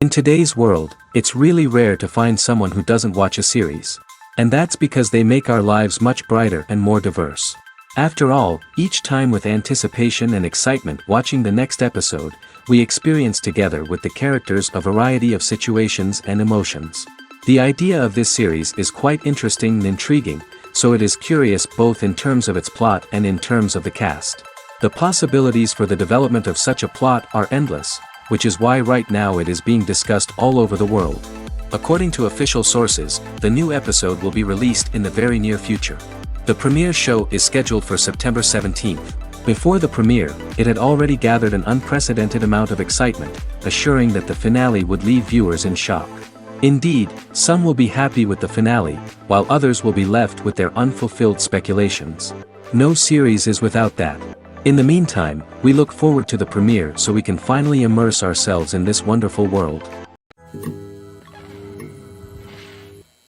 In today's world, it's really rare to find someone who doesn't watch a series. And that's because they make our lives much brighter and more diverse. After all, each time with anticipation and excitement watching the next episode, we experience together with the characters a variety of situations and emotions. The idea of this series is quite interesting and intriguing, so it is curious both in terms of its plot and in terms of the cast. The possibilities for the development of such a plot are endless, which is why right now it is being discussed all over the world. According to official sources, the new episode will be released in the very near future. The premiere show is scheduled for September 17th. Before the premiere, it had already gathered an unprecedented amount of excitement, assuring that the finale would leave viewers in shock. Indeed, some will be happy with the finale, while others will be left with their unfulfilled speculations. No series is without that. In the meantime, we look forward to the premiere so we can finally immerse ourselves in this wonderful world.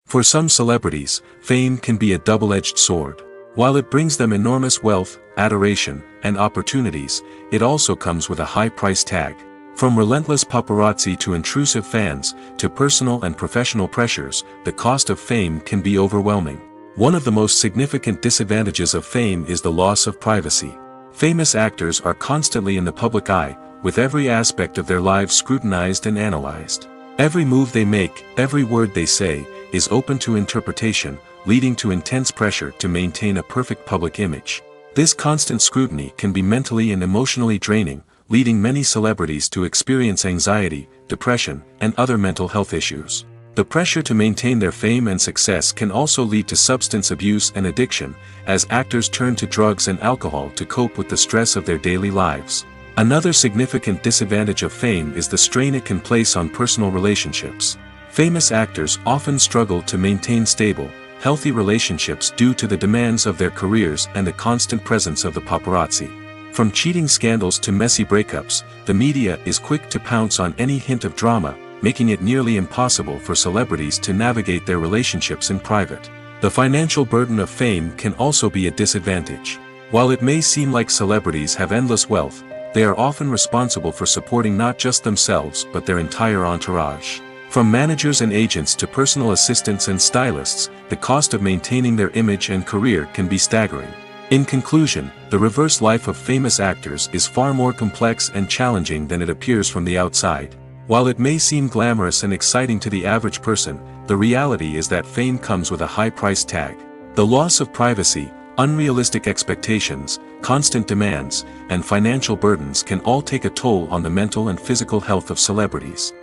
For some celebrities, fame can be a double-edged sword. While it brings them enormous wealth, adoration, and opportunities, it also comes with a high price tag. From relentless paparazzi to intrusive fans, to personal and professional pressures, the cost of fame can be overwhelming. One of the most significant disadvantages of fame is the loss of privacy. Famous actors are constantly in the public eye, with every aspect of their lives scrutinized and analyzed. Every move they make, every word they say, is open to interpretation, leading to intense pressure to maintain a perfect public image. This constant scrutiny can be mentally and emotionally draining, leading many celebrities to experience anxiety, depression, and other mental health issues. The pressure to maintain their fame and success can also lead to substance abuse and addiction, as actors turn to drugs and alcohol to cope with the stress of their daily lives. Another significant disadvantage of fame is the strain it can place on personal relationships. Famous actors often struggle to maintain stable, healthy relationships due to the demands of their careers and the constant presence of the paparazzi. From cheating scandals to messy breakups, the media is quick to pounce on any hint of drama, making it nearly impossible for celebrities to navigate their relationships in private. The financial burden of fame can also be a disadvantage. While it may seem like celebrities have endless wealth, they are often responsible for supporting not just themselves but their entire entourage. From managers and agents to personal assistants and stylists, the cost of maintaining their image and career can be staggering. In conclusion, the reverse life of famous actors is far more complex and challenging than it appears from the outside. While it may seem glamorous and exciting to the average person, the reality is that fame comes with a high price tag. The loss of privacy, unrealistic expectations, constant demands, and financial burdens can all take a toll on the mental and physical health of celebrities.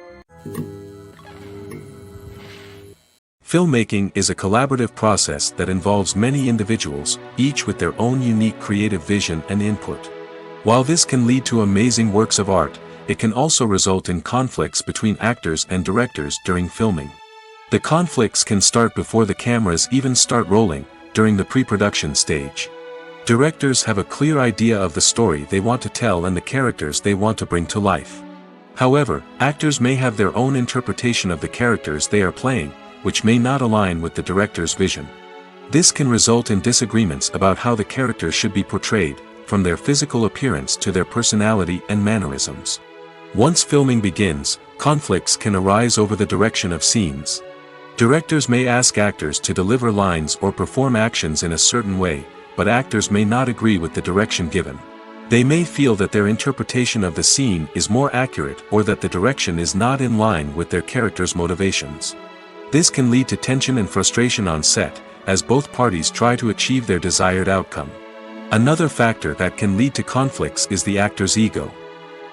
Filmmaking is a collaborative process that involves many individuals, each with their own unique creative vision and input. While this can lead to amazing works of art, it can also result in conflicts between actors and directors during filming. The conflicts can start before the cameras even start rolling, during the pre-production stage. Directors have a clear idea of the story they want to tell and the characters they want to bring to life. However, actors may have their own interpretation of the characters they are playing, which may not align with the director's vision. This can result in disagreements about how the characters should be portrayed, from their physical appearance to their personality and mannerisms. Once filming begins, conflicts can arise over the direction of scenes. Directors may ask actors to deliver lines or perform actions in a certain way, but actors may not agree with the direction given. They may feel that their interpretation of the scene is more accurate or that the direction is not in line with their character's motivations. This can lead to tension and frustration on set, as both parties try to achieve their desired outcome. Another factor that can lead to conflicts is the actor's ego.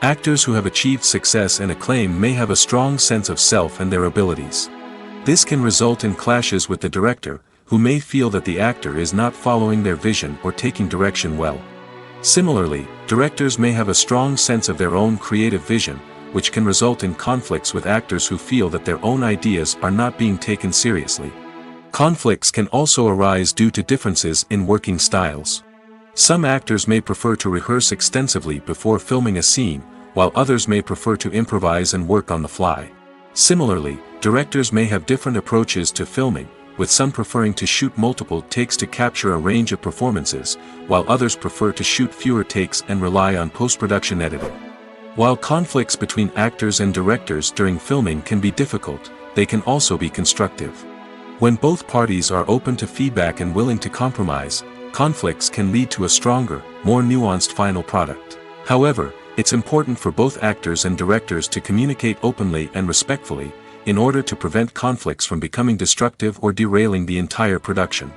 Actors who have achieved success and acclaim may have a strong sense of self and their abilities. This can result in clashes with the director, who may feel that the actor is not following their vision or taking direction well. Similarly, directors may have a strong sense of their own creative vision, which can result in conflicts with actors who feel that their own ideas are not being taken seriously. Conflicts can also arise due to differences in working styles. Some actors may prefer to rehearse extensively before filming a scene, while others may prefer to improvise and work on the fly. Similarly, directors may have different approaches to filming, with some preferring to shoot multiple takes to capture a range of performances, while others prefer to shoot fewer takes and rely on post-production editing. While conflicts between actors and directors during filming can be difficult, they can also be constructive. When both parties are open to feedback and willing to compromise, conflicts can lead to a stronger, more nuanced final product. However, it's important for both actors and directors to communicate openly and respectfully, in order to prevent conflicts from becoming destructive or derailing the entire production.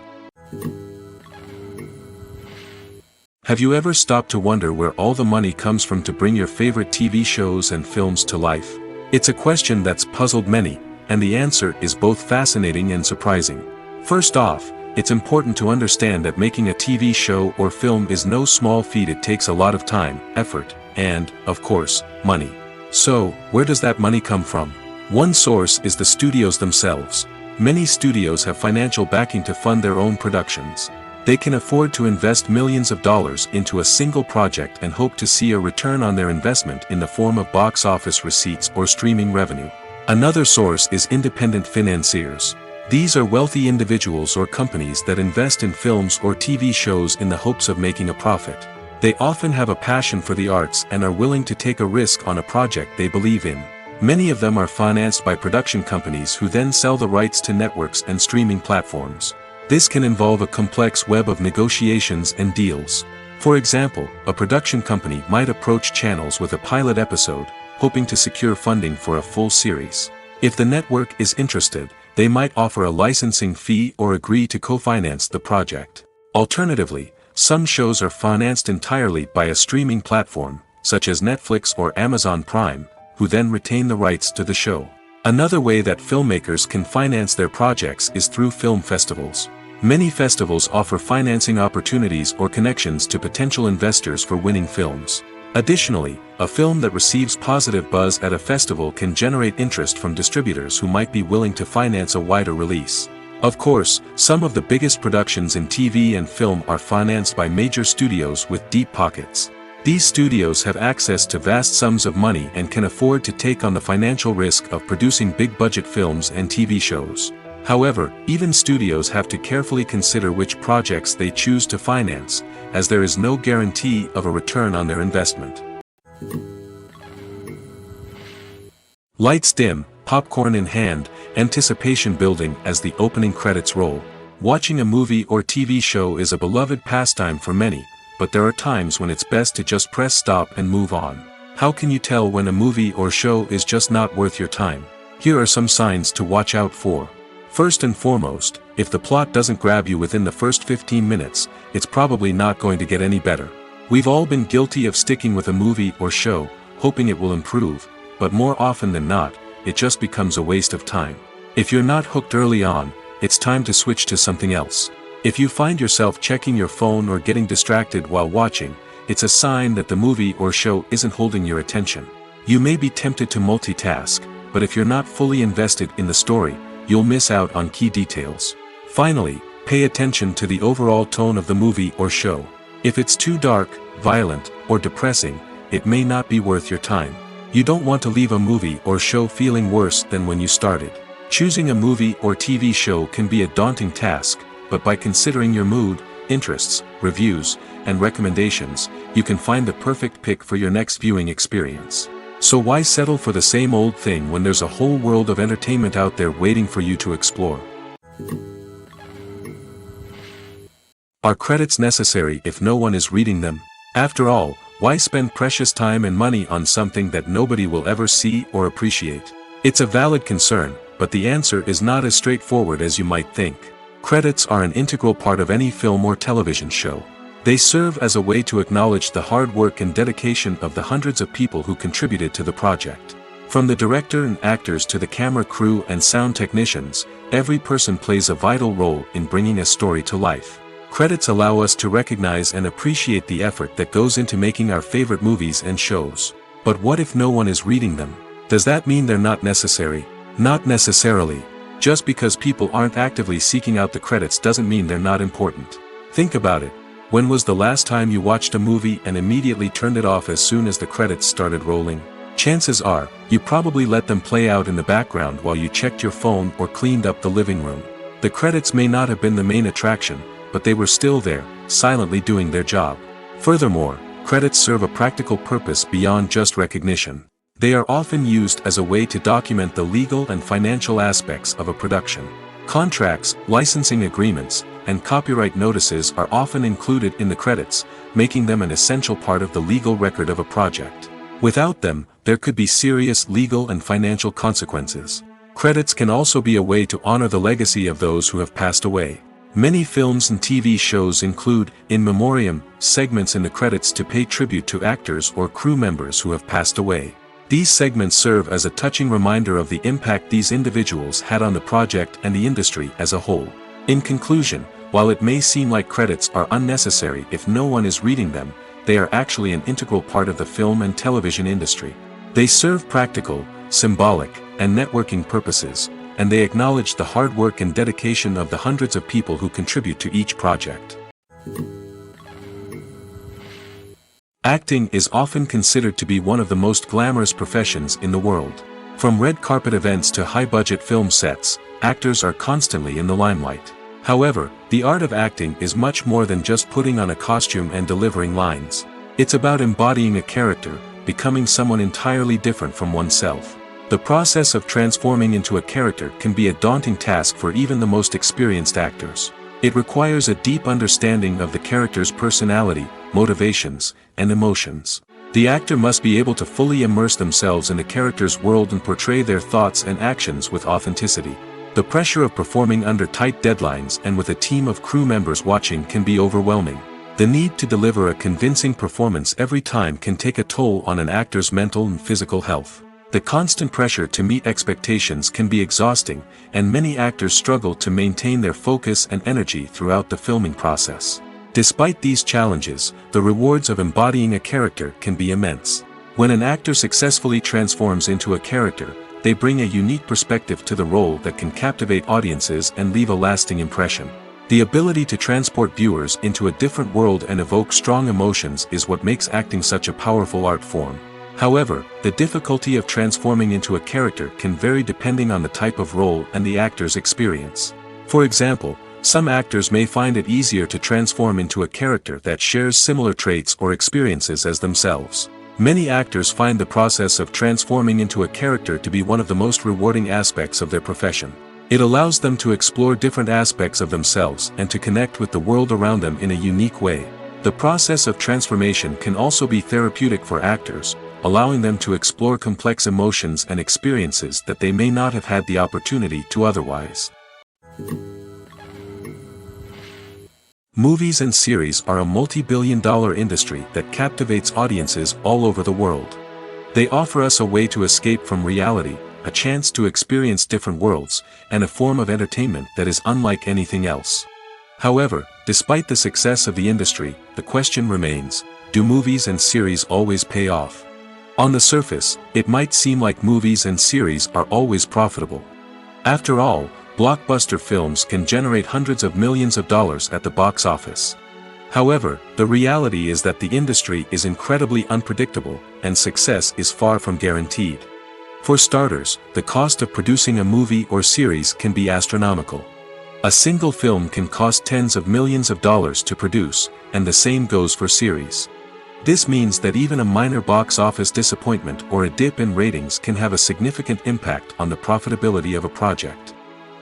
Have you ever stopped to wonder where all the money comes from to bring your favorite TV shows and films to life? It's a question that's puzzled many, and the answer is both fascinating and surprising. First off, it's important to understand that making a TV show or film is no small feat. It takes a lot of time, effort, and, of course, money. So, where does that money come from? One source is the studios themselves. Many studios have financial backing to fund their own productions. They can afford to invest millions of dollars into a single project and hope to see a return on their investment in the form of box office receipts or streaming revenue. Another source is independent financiers. These are wealthy individuals or companies that invest in films or TV shows in the hopes of making a profit. They often have a passion for the arts and are willing to take a risk on a project they believe in. Many of them are financed by production companies who then sell the rights to networks and streaming platforms. This can involve a complex web of negotiations and deals. For example, a production company might approach channels with a pilot episode, hoping to secure funding for a full series. If the network is interested, they might offer a licensing fee or agree to co-finance the project. Alternatively, some shows are financed entirely by a streaming platform, such as Netflix or Amazon Prime, who then retain the rights to the show. Another way that filmmakers can finance their projects is through film festivals. Many festivals offer financing opportunities or connections to potential investors for winning films. Additionally, a film that receives positive buzz at a festival can generate interest from distributors who might be willing to finance a wider release. Of course, some of the biggest productions in TV and film are financed by major studios with deep pockets. These studios have access to vast sums of money and can afford to take on the financial risk of producing big-budget films and TV shows. However, even studios have to carefully consider which projects they choose to finance, as there is no guarantee of a return on their investment. Lights dim, popcorn in hand, anticipation building as the opening credits roll. Watching a movie or TV show is a beloved pastime for many, but there are times when it's best to just press stop and move on. How can you tell when a movie or show is just not worth your time? Here are some signs to watch out for. First and foremost, if the plot doesn't grab you within the first 15 minutes, it's probably not going to get any better. We've all been guilty of sticking with a movie or show, hoping it will improve, but more often than not, it just becomes a waste of time. If you're not hooked early on, it's time to switch to something else. If you find yourself checking your phone or getting distracted while watching, it's a sign that the movie or show isn't holding your attention. You may be tempted to multitask, but if you're not fully invested in the story, you'll miss out on key details. Finally, pay attention to the overall tone of the movie or show. If it's too dark, violent, or depressing, it may not be worth your time. You don't want to leave a movie or show feeling worse than when you started. Choosing a movie or TV show can be a daunting task, but by considering your mood, interests, reviews, and recommendations, you can find the perfect pick for your next viewing experience. So why settle for the same old thing when there's a whole world of entertainment out there waiting for you to explore? Are credits necessary if no one is reading them? After all, why spend precious time and money on something that nobody will ever see or appreciate? It's a valid concern, but the answer is not as straightforward as you might think. Credits are an integral part of any film or television show. They serve as a way to acknowledge the hard work and dedication of the hundreds of people who contributed to the project. From the director and actors to the camera crew and sound technicians, every person plays a vital role in bringing a story to life. Credits allow us to recognize and appreciate the effort that goes into making our favorite movies and shows. But what if no one is reading them? Does that mean they're not necessary? Not necessarily. Just because people aren't actively seeking out the credits doesn't mean they're not important. Think about it. When was the last time you watched a movie and immediately turned it off as soon as the credits started rolling? Chances are, you probably let them play out in the background while you checked your phone or cleaned up the living room. The credits may not have been the main attraction, but they were still there, silently doing their job. Furthermore, credits serve a practical purpose beyond just recognition. They are often used as a way to document the legal and financial aspects of a production. Contracts, licensing agreements, and copyright notices are often included in the credits, making them an essential part of the legal record of a project. Without them, there could be serious legal and financial consequences. Credits can also be a way to honor the legacy of those who have passed away. Many films and TV shows include, in memoriam, segments in the credits to pay tribute to actors or crew members who have passed away. These segments serve as a touching reminder of the impact these individuals had on the project and the industry as a whole. In conclusion, while it may seem like credits are unnecessary if no one is reading them, they are actually an integral part of the film and television industry. They serve practical, symbolic, and networking purposes, and they acknowledge the hard work and dedication of the hundreds of people who contribute to each project. Acting is often considered to be one of the most glamorous professions in the world. From red carpet events to high-budget film sets, actors are constantly in the limelight. However, the art of acting is much more than just putting on a costume and delivering lines. It's about embodying a character, becoming someone entirely different from oneself. The process of transforming into a character can be a daunting task for even the most experienced actors. It requires a deep understanding of the character's personality, motivations, and emotions. The actor must be able to fully immerse themselves in the character's world and portray their thoughts and actions with authenticity. The pressure of performing under tight deadlines and with a team of crew members watching can be overwhelming. The need to deliver a convincing performance every time can take a toll on an actor's mental and physical health. The constant pressure to meet expectations can be exhausting, and many actors struggle to maintain their focus and energy throughout the filming process. Despite these challenges, the rewards of embodying a character can be immense. When an actor successfully transforms into a character, they bring a unique perspective to the role that can captivate audiences and leave a lasting impression. The ability to transport viewers into a different world and evoke strong emotions is what makes acting such a powerful art form. However, the difficulty of transforming into a character can vary depending on the type of role and the actor's experience. For example, some actors may find it easier to transform into a character that shares similar traits or experiences as themselves. Many actors find the process of transforming into a character to be one of the most rewarding aspects of their profession. It allows them to explore different aspects of themselves and to connect with the world around them in a unique way. The process of transformation can also be therapeutic for actors, allowing them to explore complex emotions and experiences that they may not have had the opportunity to otherwise. Movies and series are a multi-billion-dollar industry that captivates audiences all over the world. They offer us a way to escape from reality, a chance to experience different worlds, and a form of entertainment that is unlike anything else. However, despite the success of the industry, the question remains, do movies and series always pay off? On the surface, it might seem like movies and series are always profitable. After all, blockbuster films can generate hundreds of millions of dollars at the box office. However, the reality is that the industry is incredibly unpredictable, and success is far from guaranteed. For starters, the cost of producing a movie or series can be astronomical. A single film can cost tens of millions of dollars to produce, and the same goes for series. This means that even a minor box office disappointment or a dip in ratings can have a significant impact on the profitability of a project.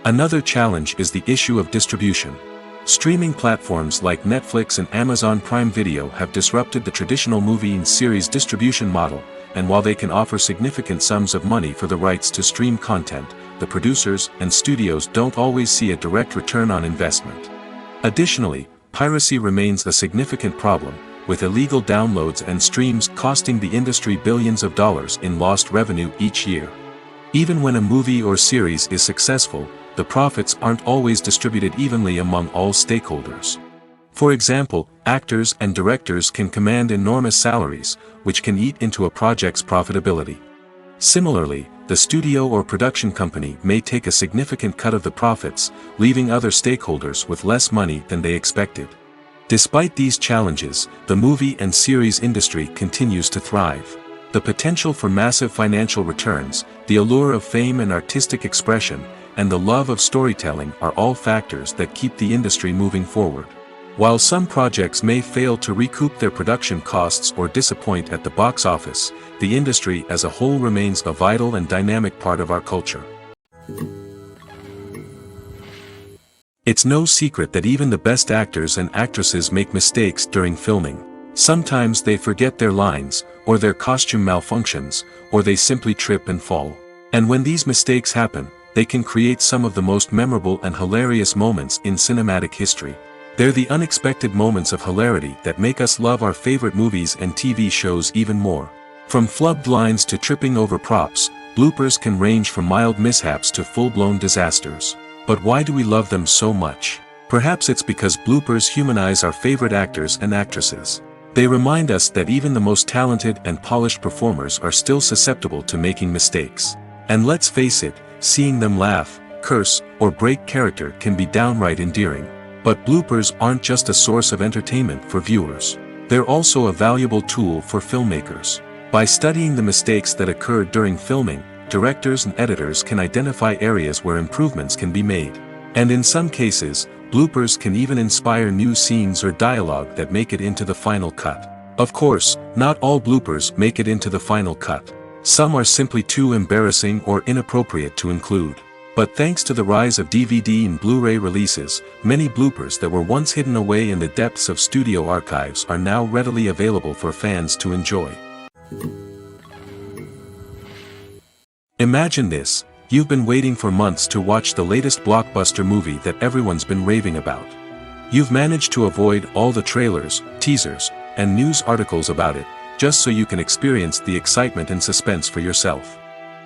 Another challenge is the issue of distribution. Streaming platforms like Netflix and Amazon Prime Video have disrupted the traditional movie and series distribution model, and while they can offer significant sums of money for the rights to stream content, the producers and studios don't always see a direct return on investment. Additionally, piracy remains a significant problem, with illegal downloads and streams costing the industry billions of dollars in lost revenue each year. Even when a movie or series is successful, the profits aren't always distributed evenly among all stakeholders. For example, actors and directors can command enormous salaries, which can eat into a project's profitability. Similarly, the studio or production company may take a significant cut of the profits, leaving other stakeholders with less money than they expected. Despite these challenges, the movie and series industry continues to thrive. The potential for massive financial returns, the allure of fame and artistic expression, and the love of storytelling are all factors that keep the industry moving forward. While some projects may fail to recoup their production costs or disappoint at the box office, the industry as a whole remains a vital and dynamic part of our culture. It's no secret that even the best actors and actresses make mistakes during filming. Sometimes they forget their lines, or their costume malfunctions, or they simply trip and fall. And when these mistakes happen, they can create some of the most memorable and hilarious moments in cinematic history. They're the unexpected moments of hilarity that make us love our favorite movies and TV shows even more. From flubbed lines to tripping over props, bloopers can range from mild mishaps to full-blown disasters. But why do we love them so much? Perhaps it's because bloopers humanize our favorite actors and actresses. They remind us that even the most talented and polished performers are still susceptible to making mistakes. And let's face it, seeing them laugh, curse, or break character can be downright endearing. But bloopers aren't just a source of entertainment for viewers. They're also a valuable tool for filmmakers. By studying the mistakes that occurred during filming, directors and editors can identify areas where improvements can be made. And in some cases, bloopers can even inspire new scenes or dialogue that make it into the final cut. Of course, not all bloopers make it into the final cut. Some are simply too embarrassing or inappropriate to include. But thanks to the rise of DVD and Blu-ray releases, many bloopers that were once hidden away in the depths of studio archives are now readily available for fans to enjoy. Imagine this: you've been waiting for months to watch the latest blockbuster movie that everyone's been raving about. You've managed to avoid all the trailers, teasers, and news articles about it, just so you can experience the excitement and suspense for yourself.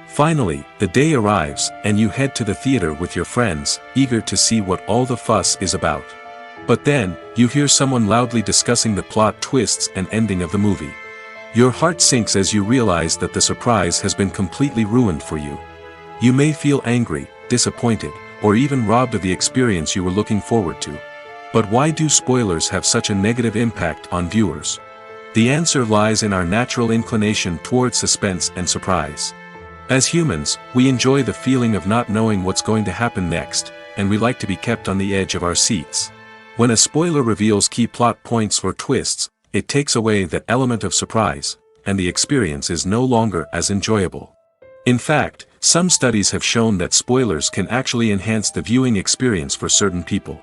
Finally, the day arrives, and you head to the theater with your friends, eager to see what all the fuss is about. But then, you hear someone loudly discussing the plot twists and ending of the movie. Your heart sinks as you realize that the surprise has been completely ruined for you. You may feel angry, disappointed, or even robbed of the experience you were looking forward to. But why do spoilers have such a negative impact on viewers? The answer lies in our natural inclination towards suspense and surprise. As humans, we enjoy the feeling of not knowing what's going to happen next, and we like to be kept on the edge of our seats. When a spoiler reveals key plot points or twists, it takes away that element of surprise, and the experience is no longer as enjoyable. In fact, some studies have shown that spoilers can actually enhance the viewing experience for certain people.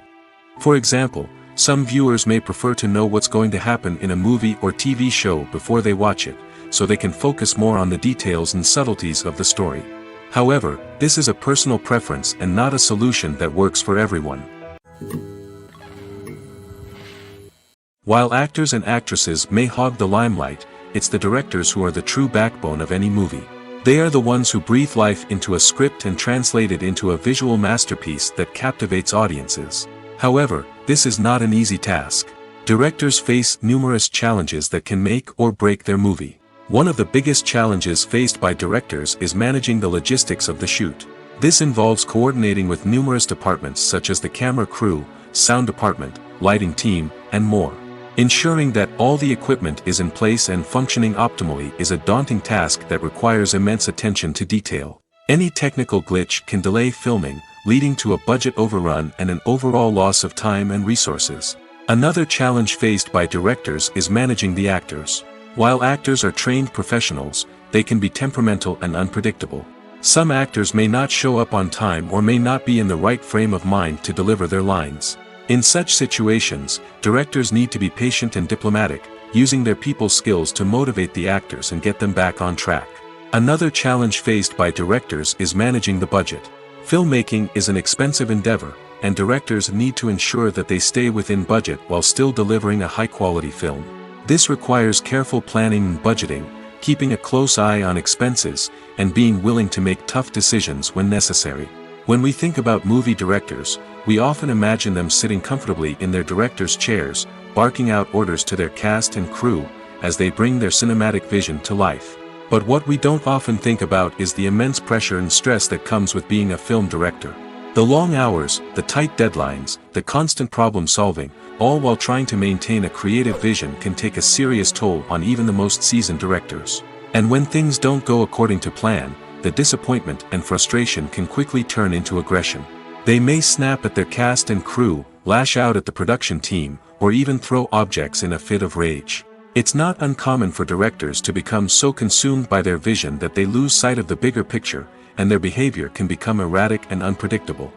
For example, some viewers may prefer to know what's going to happen in a movie or TV show before they watch it, so they can focus more on the details and subtleties of the story. However, this is a personal preference and not a solution that works for everyone. While actors and actresses may hog the limelight, it's the directors who are the true backbone of any movie. They are the ones who breathe life into a script and translate it into a visual masterpiece that captivates audiences. However, this is not an easy task. Directors face numerous challenges that can make or break their movie. One of the biggest challenges faced by directors is managing the logistics of the shoot. This involves coordinating with numerous departments such as the camera crew, sound department, lighting team, and more. Ensuring that all the equipment is in place and functioning optimally is a daunting task that requires immense attention to detail. Any technical glitch can delay filming, leading to a budget overrun and an overall loss of time and resources. Another challenge faced by directors is managing the actors. While actors are trained professionals, they can be temperamental and unpredictable. Some actors may not show up on time or may not be in the right frame of mind to deliver their lines. In such situations, directors need to be patient and diplomatic, using their people skills to motivate the actors and get them back on track. Another challenge faced by directors is managing the budget. Filmmaking is an expensive endeavor, and directors need to ensure that they stay within budget while still delivering a high-quality film. This requires careful planning and budgeting, keeping a close eye on expenses, and being willing to make tough decisions when necessary. When we think about movie directors, we often imagine them sitting comfortably in their director's chairs, barking out orders to their cast and crew, as they bring their cinematic vision to life. But what we don't often think about is the immense pressure and stress that comes with being a film director. The long hours, the tight deadlines, the constant problem solving, all while trying to maintain a creative vision can take a serious toll on even the most seasoned directors. And when things don't go according to plan, the disappointment and frustration can quickly turn into aggression. They may snap at their cast and crew, lash out at the production team, or even throw objects in a fit of rage. It's not uncommon for directors to become so consumed by their vision that they lose sight of the bigger picture, and their behavior can become erratic and unpredictable.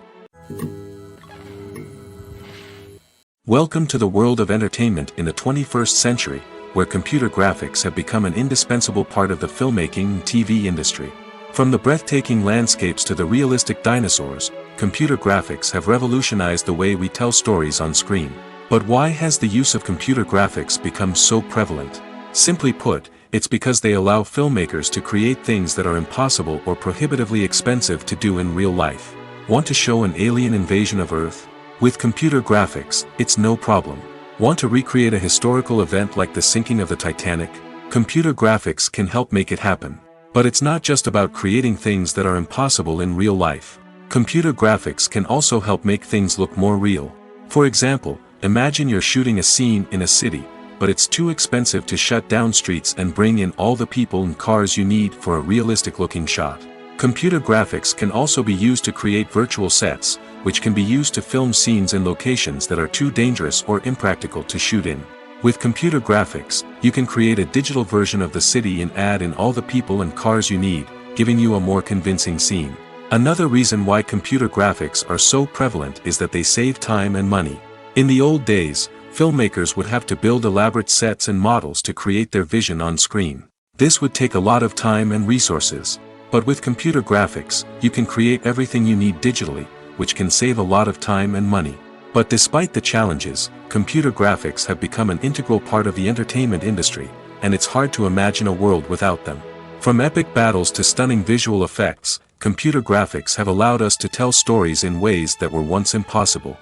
Welcome to the world of entertainment in the 21st century, where computer graphics have become an indispensable part of the filmmaking and TV industry. From the breathtaking landscapes to the realistic dinosaurs, computer graphics have revolutionized the way we tell stories on screen. But why has the use of computer graphics become so prevalent? Simply put, it's because they allow filmmakers to create things that are impossible or prohibitively expensive to do in real life. Want to show an alien invasion of Earth? With computer graphics, it's no problem. Want to recreate a historical event like the sinking of the Titanic? Computer graphics can help make it happen. But it's not just about creating things that are impossible in real life. Computer graphics can also help make things look more real. For example, imagine you're shooting a scene in a city, but it's too expensive to shut down streets and bring in all the people and cars you need for a realistic-looking shot. Computer graphics can also be used to create virtual sets, which can be used to film scenes in locations that are too dangerous or impractical to shoot in. With computer graphics, you can create a digital version of the city and add in all the people and cars you need, giving you a more convincing scene. Another reason why computer graphics are so prevalent is that they save time and money. In the old days, filmmakers would have to build elaborate sets and models to create their vision on screen. This would take a lot of time and resources. But with computer graphics, you can create everything you need digitally, which can save a lot of time and money. But despite the challenges, computer graphics have become an integral part of the entertainment industry, and it's hard to imagine a world without them. From epic battles to stunning visual effects, computer graphics have allowed us to tell stories in ways that were once impossible.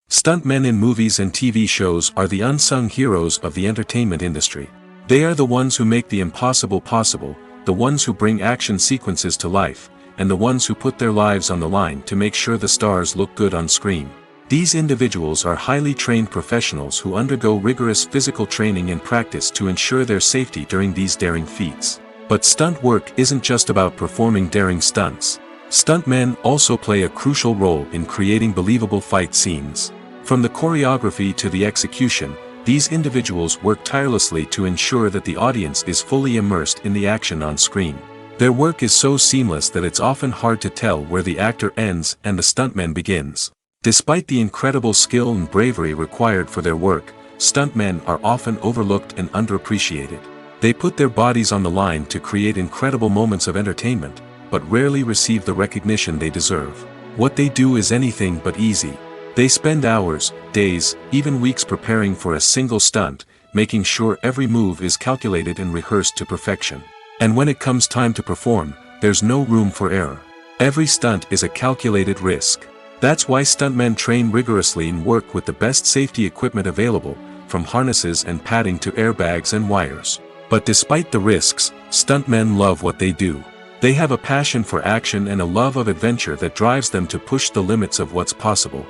Stuntmen in movies and TV shows are the unsung heroes of the entertainment industry. They are the ones who make the impossible possible, the ones who bring action sequences to life, and the ones who put their lives on the line to make sure the stars look good on screen. These individuals are highly trained professionals who undergo rigorous physical training and practice to ensure their safety during these daring feats. But stunt work isn't just about performing daring stunts. Stuntmen also play a crucial role in creating believable fight scenes. From the choreography to the execution, these individuals work tirelessly to ensure that the audience is fully immersed in the action on screen. Their work is so seamless that it's often hard to tell where the actor ends and the stuntman begins. Despite the incredible skill and bravery required for their work, stuntmen are often overlooked and underappreciated. They put their bodies on the line to create incredible moments of entertainment, but rarely receive the recognition they deserve. What they do is anything but easy. They spend hours, days, even weeks preparing for a single stunt, making sure every move is calculated and rehearsed to perfection. And when it comes time to perform, there's no room for error. Every stunt is a calculated risk. That's why stuntmen train rigorously and work with the best safety equipment available, from harnesses and padding to airbags and wires. But despite the risks, stuntmen love what they do. They have a passion for action and a love of adventure that drives them to push the limits of what's possible.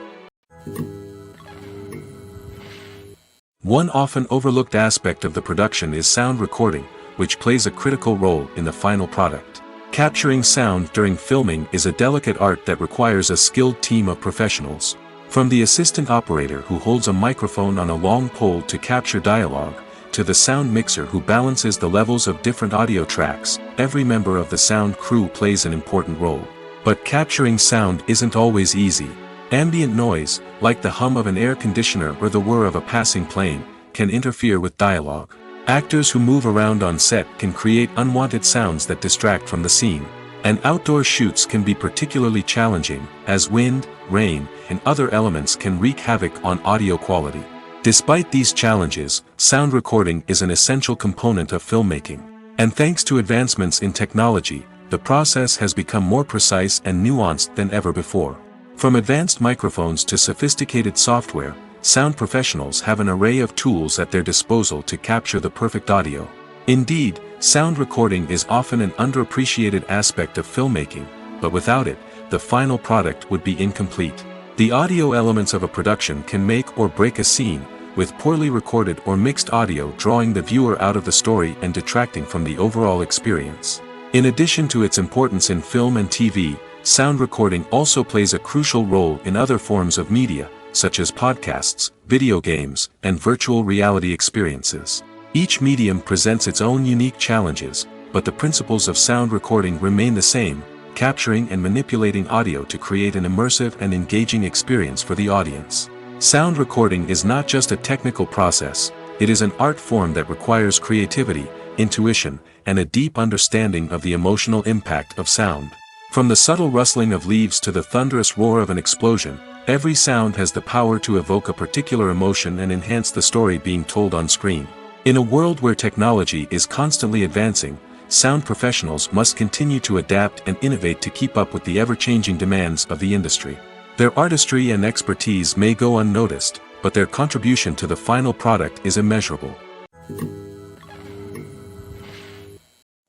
One often overlooked aspect of the production is sound recording, which plays a critical role in the final product. Capturing sound during filming is a delicate art that requires a skilled team of professionals. From the assistant operator who holds a microphone on a long pole to capture dialogue, to the sound mixer who balances the levels of different audio tracks, every member of the sound crew plays an important role. But capturing sound isn't always easy. Ambient noise, like the hum of an air conditioner or the whir of a passing plane, can interfere with dialogue. Actors who move around on set can create unwanted sounds that distract from the scene. And outdoor shoots can be particularly challenging, as wind, rain, and other elements can wreak havoc on audio quality. Despite these challenges, sound recording is an essential component of filmmaking. And thanks to advancements in technology, the process has become more precise and nuanced than ever before. From advanced microphones to sophisticated software, sound professionals have an array of tools at their disposal to capture the perfect audio. Indeed, sound recording is often an underappreciated aspect of filmmaking, but without it, the final product would be incomplete. The audio elements of a production can make or break a scene, with poorly recorded or mixed audio drawing the viewer out of the story and detracting from the overall experience. In addition to its importance in film and TV, sound recording also plays a crucial role in other forms of media, such as podcasts, video games, and virtual reality experiences. Each medium presents its own unique challenges, but the principles of sound recording remain the same, capturing and manipulating audio to create an immersive and engaging experience for the audience. Sound recording is not just a technical process, it is an art form that requires creativity, intuition, and a deep understanding of the emotional impact of sound. From the subtle rustling of leaves to the thunderous roar of an explosion, every sound has the power to evoke a particular emotion and enhance the story being told on screen. In a world where technology is constantly advancing, sound professionals must continue to adapt and innovate to keep up with the ever-changing demands of the industry. Their artistry and expertise may go unnoticed, but their contribution to the final product is immeasurable.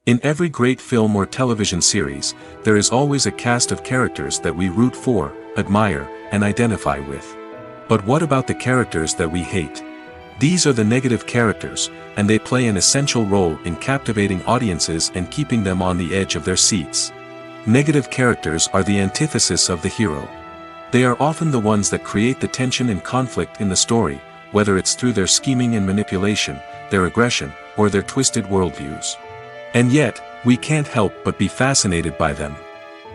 In every great film or television series, there is always a cast of characters that we root for, admire, and identify with. But what about the characters that we hate? These are the negative characters, and they play an essential role in captivating audiences and keeping them on the edge of their seats. Negative characters are the antithesis of the hero. They are often the ones that create the tension and conflict in the story, whether it's through their scheming and manipulation, their aggression, or their twisted worldviews. And yet, we can't help but be fascinated by them.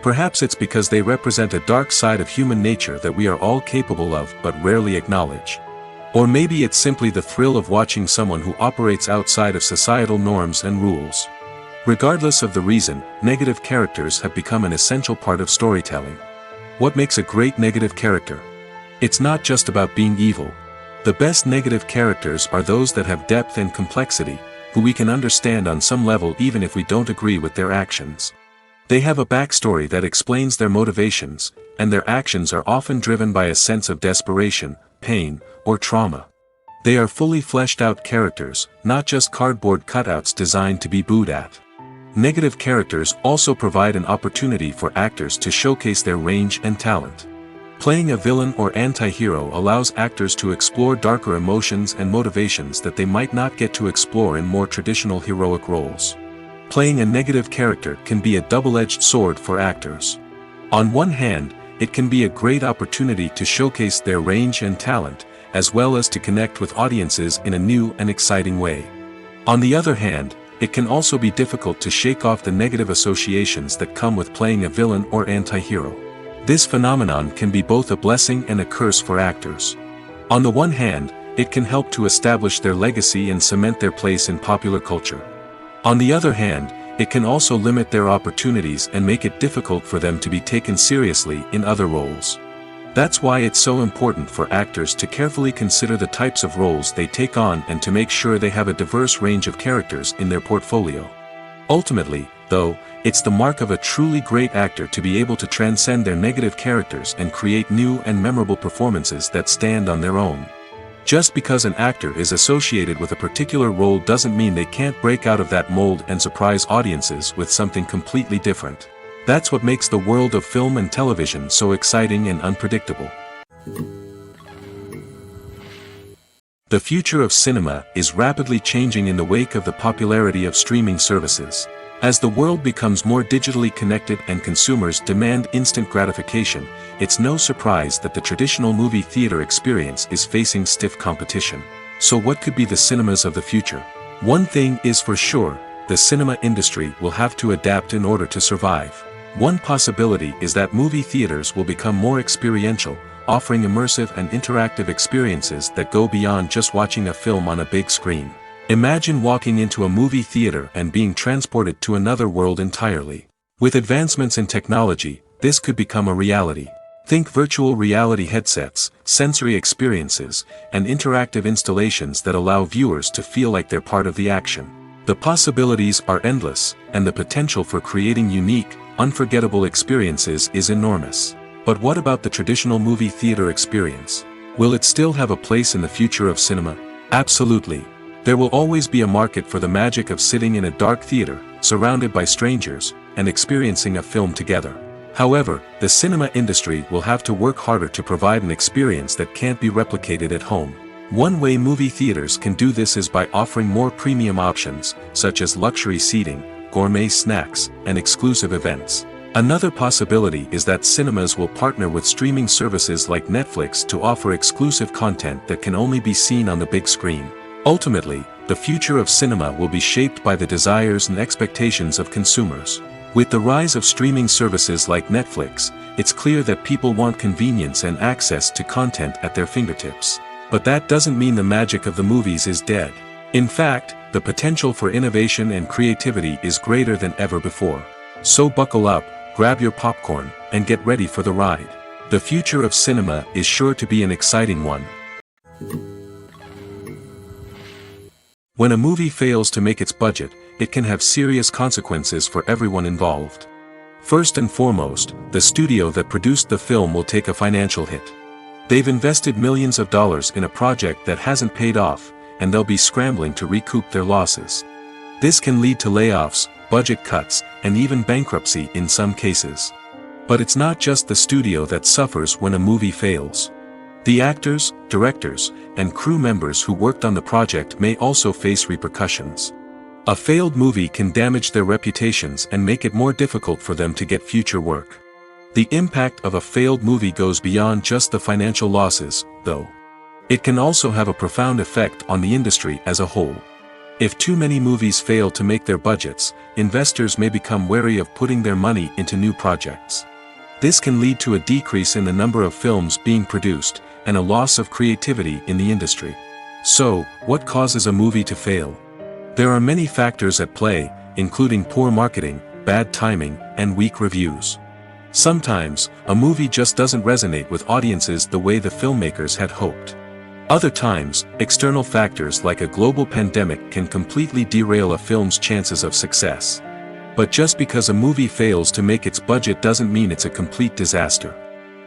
Perhaps it's because they represent a dark side of human nature that we are all capable of but rarely acknowledge. Or maybe it's simply the thrill of watching someone who operates outside of societal norms and rules. Regardless of the reason, negative characters have become an essential part of storytelling. What makes a great negative character? It's not just about being evil. The best negative characters are those that have depth and complexity, who we can understand on some level even if we don't agree with their actions. They have a backstory that explains their motivations, and their actions are often driven by a sense of desperation, pain, or trauma. They are fully fleshed out characters, not just cardboard cutouts designed to be booed at. Negative characters also provide an opportunity for actors to showcase their range and talent. Playing a villain or anti-hero allows actors to explore darker emotions and motivations that they might not get to explore in more traditional heroic roles. Playing a negative character can be a double-edged sword for actors. On one hand, it can be a great opportunity to showcase their range and talent, as well as to connect with audiences in a new and exciting way. On the other hand, it can also be difficult to shake off the negative associations that come with playing a villain or anti-hero. This phenomenon can be both a blessing and a curse for actors. On the one hand, it can help to establish their legacy and cement their place in popular culture. On the other hand, it can also limit their opportunities and make it difficult for them to be taken seriously in other roles. That's why it's so important for actors to carefully consider the types of roles they take on and to make sure they have a diverse range of characters in their portfolio. Ultimately, though, it's the mark of a truly great actor to be able to transcend their negative characters and create new and memorable performances that stand on their own. Just because an actor is associated with a particular role doesn't mean they can't break out of that mold and surprise audiences with something completely different. That's what makes the world of film and television so exciting and unpredictable. The future of cinema is rapidly changing in the wake of the popularity of streaming services. As the world becomes more digitally connected and consumers demand instant gratification, it's no surprise that the traditional movie theater experience is facing stiff competition. So what could be the cinemas of the future? One thing is for sure, the cinema industry will have to adapt in order to survive. One possibility is that movie theaters will become more experiential, offering immersive and interactive experiences that go beyond just watching a film on a big screen. Imagine walking into a movie theater and being transported to another world entirely. With advancements in technology, this could become a reality. Think virtual reality headsets, sensory experiences, and interactive installations that allow viewers to feel like they're part of the action. The possibilities are endless, and the potential for creating unique, unforgettable experiences is enormous. But what about the traditional movie theater experience? Will it still have a place in the future of cinema? Absolutely. There will always be a market for the magic of sitting in a dark theater, surrounded by strangers, and experiencing a film together. However, the cinema industry will have to work harder to provide an experience that can't be replicated at home. One way movie theaters can do this is by offering more premium options, such as luxury seating, gourmet snacks, and exclusive events. Another possibility is that cinemas will partner with streaming services like Netflix to offer exclusive content that can only be seen on the big screen. Ultimately, the future of cinema will be shaped by the desires and expectations of consumers. With the rise of streaming services like Netflix, it's clear that people want convenience and access to content at their fingertips. But that doesn't mean the magic of the movies is dead. In fact, the potential for innovation and creativity is greater than ever before. So buckle up, grab your popcorn, and get ready for the ride. The future of cinema is sure to be an exciting one. When a movie fails to make its budget, it can have serious consequences for everyone involved. First and foremost, the studio that produced the film will take a financial hit. They've invested millions of dollars in a project that hasn't paid off, and they'll be scrambling to recoup their losses. This can lead to layoffs, budget cuts, and even bankruptcy in some cases. But it's not just the studio that suffers when a movie fails. The actors, directors, and crew members who worked on the project may also face repercussions. A failed movie can damage their reputations and make it more difficult for them to get future work. The impact of a failed movie goes beyond just the financial losses, though. It can also have a profound effect on the industry as a whole. If too many movies fail to make their budgets, investors may become wary of putting their money into new projects. This can lead to a decrease in the number of films being produced, and a loss of creativity in the industry. So, what causes a movie to fail? There are many factors at play, including poor marketing, bad timing, and weak reviews. Sometimes, a movie just doesn't resonate with audiences the way the filmmakers had hoped. Other times, external factors like a global pandemic can completely derail a film's chances of success. But just because a movie fails to make its budget doesn't mean it's a complete disaster.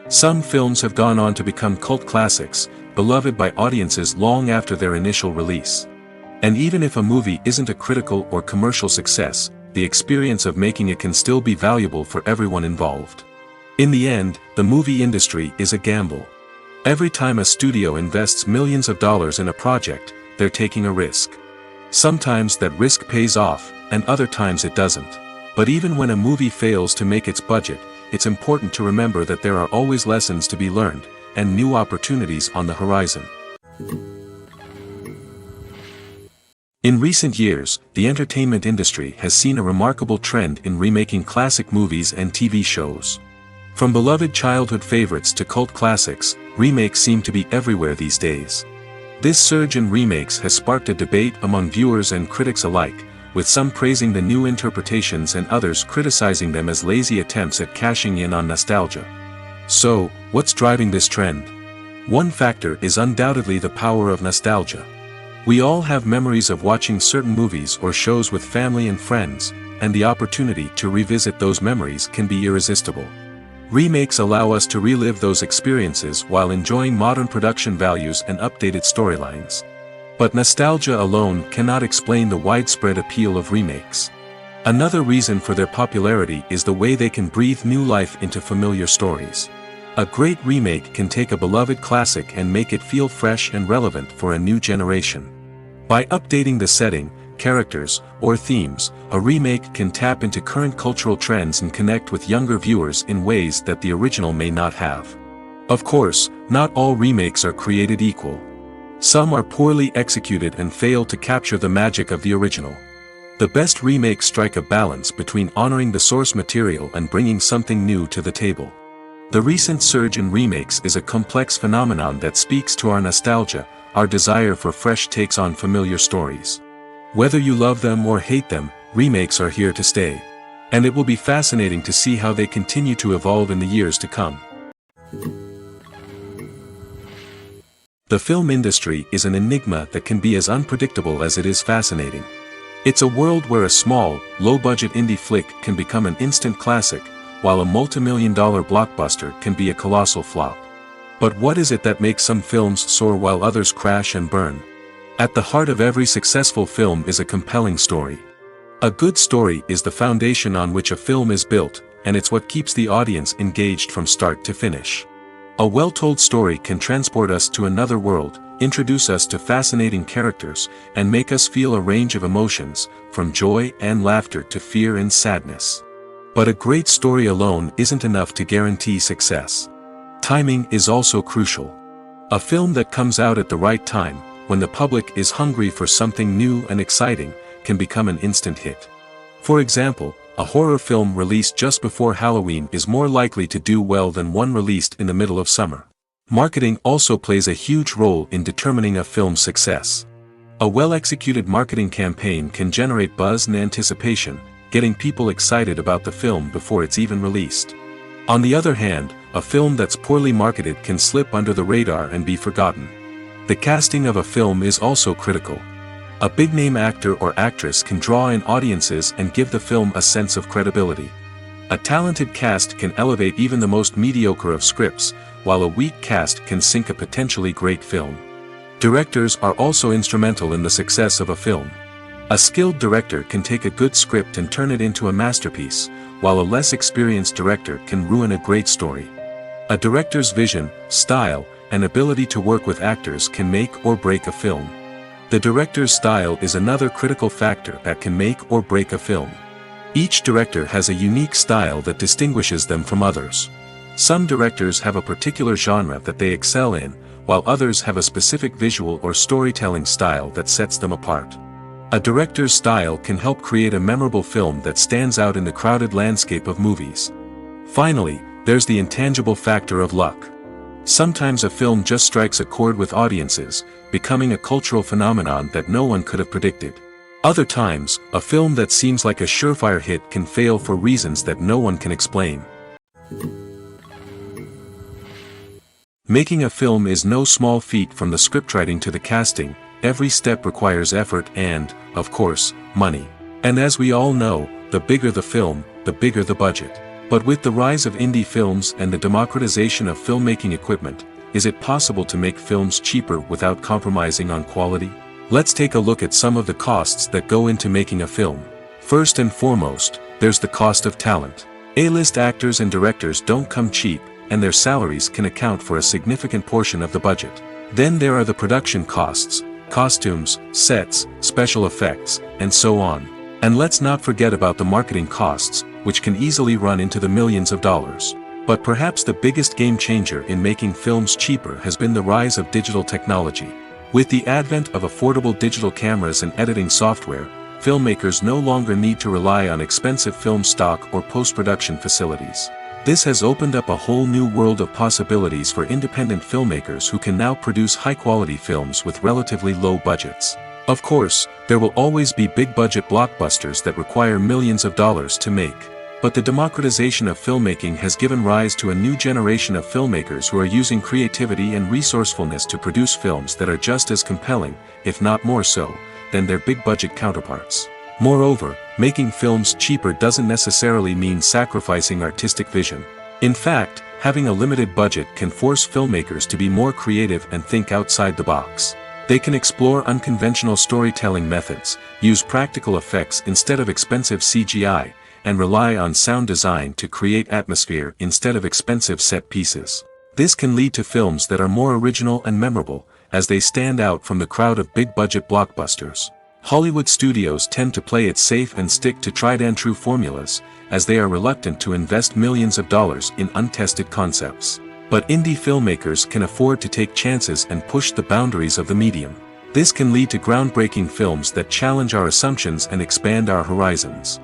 Some films have gone on to become cult classics, beloved by audiences long after their initial release. And even if a movie isn't a critical or commercial success, the experience of making it can still be valuable for everyone involved. In the end, the movie industry is a gamble. Every time a studio invests millions of dollars in a project, they're taking a risk. Sometimes that risk pays off, and other times it doesn't. But even when a movie fails to make its budget, it's important to remember that there are always lessons to be learned, and new opportunities on the horizon. In recent years, the entertainment industry has seen a remarkable trend in remaking classic movies and TV shows. From beloved childhood favorites to cult classics, remakes seem to be everywhere these days. This surge in remakes has sparked a debate among viewers and critics alike, with some praising the new interpretations and others criticizing them as lazy attempts at cashing in on nostalgia. So, what's driving this trend? One factor is undoubtedly the power of nostalgia. We all have memories of watching certain movies or shows with family and friends, and the opportunity to revisit those memories can be irresistible. Remakes allow us to relive those experiences while enjoying modern production values and updated storylines. But nostalgia alone cannot explain the widespread appeal of remakes. Another reason for their popularity is the way they can breathe new life into familiar stories. A great remake can take a beloved classic and make it feel fresh and relevant for a new generation. By updating the setting, characters, or themes, a remake can tap into current cultural trends and connect with younger viewers in ways that the original may not have. Of course, not all remakes are created equal. Some are poorly executed and fail to capture the magic of the original. The best remakes strike a balance between honoring the source material and bringing something new to the table. The recent surge in remakes is a complex phenomenon that speaks to our nostalgia, our desire for fresh takes on familiar stories. Whether you love them or hate them, remakes are here to stay. And it will be fascinating to see how they continue to evolve in the years to come. The film industry is an enigma that can be as unpredictable as it is fascinating. It's a world where a small, low-budget indie flick can become an instant classic, while a multi-million-dollar blockbuster can be a colossal flop. But what is it that makes some films soar while others crash and burn? At the heart of every successful film is a compelling story. A good story is the foundation on which a film is built, and it's what keeps the audience engaged from start to finish. A well-told story can transport us to another world, introduce us to fascinating characters, and make us feel a range of emotions, from joy and laughter to fear and sadness. But a great story alone isn't enough to guarantee success. Timing is also crucial. A film that comes out at the right time, when the public is hungry for something new and exciting, can become an instant hit. For example, a horror film released just before Halloween is more likely to do well than one released in the middle of summer. Marketing also plays a huge role in determining a film's success. A well-executed marketing campaign can generate buzz and anticipation, getting people excited about the film before it's even released. On the other hand, a film that's poorly marketed can slip under the radar and be forgotten. The casting of a film is also critical. A big-name actor or actress can draw in audiences and give the film a sense of credibility. A talented cast can elevate even the most mediocre of scripts, while a weak cast can sink a potentially great film. Directors are also instrumental in the success of a film. A skilled director can take a good script and turn it into a masterpiece, while a less experienced director can ruin a great story. A director's vision, style, and ability to work with actors can make or break a film. The director's style is another critical factor that can make or break a film. Each director has a unique style that distinguishes them from others. Some directors have a particular genre that they excel in, while others have a specific visual or storytelling style that sets them apart. A director's style can help create a memorable film that stands out in the crowded landscape of movies. Finally, there's the intangible factor of luck. Sometimes a film just strikes a chord with audiences, becoming a cultural phenomenon that no one could have predicted. Other times, a film that seems like a surefire hit can fail for reasons that no one can explain. Making a film is no small feat. From the scriptwriting to the casting, every step requires effort and, of course, money. And as we all know, the bigger the film, the bigger the budget. But with the rise of indie films and the democratization of filmmaking equipment, is it possible to make films cheaper without compromising on quality? Let's take a look at some of the costs that go into making a film. First and foremost, there's the cost of talent. A-list actors and directors don't come cheap, and their salaries can account for a significant portion of the budget. Then there are the production costs, costumes, sets, special effects, and so on. And let's not forget about the marketing costs, which can easily run into the millions of dollars. But perhaps the biggest game changer in making films cheaper has been the rise of digital technology. With the advent of affordable digital cameras and editing software, filmmakers no longer need to rely on expensive film stock or post-production facilities. This has opened up a whole new world of possibilities for independent filmmakers who can now produce high-quality films with relatively low budgets. Of course, there will always be big-budget blockbusters that require millions of dollars to make. But the democratization of filmmaking has given rise to a new generation of filmmakers who are using creativity and resourcefulness to produce films that are just as compelling, if not more so, than their big-budget counterparts. Moreover, making films cheaper doesn't necessarily mean sacrificing artistic vision. In fact, having a limited budget can force filmmakers to be more creative and think outside the box. They can explore unconventional storytelling methods, use practical effects instead of expensive CGI, and rely on sound design to create atmosphere instead of expensive set pieces. This can lead to films that are more original and memorable, as they stand out from the crowd of big-budget blockbusters. Hollywood studios tend to play it safe and stick to tried-and-true formulas, as they are reluctant to invest millions of dollars in untested concepts. But indie filmmakers can afford to take chances and push the boundaries of the medium. This can lead to groundbreaking films that challenge our assumptions and expand our horizons.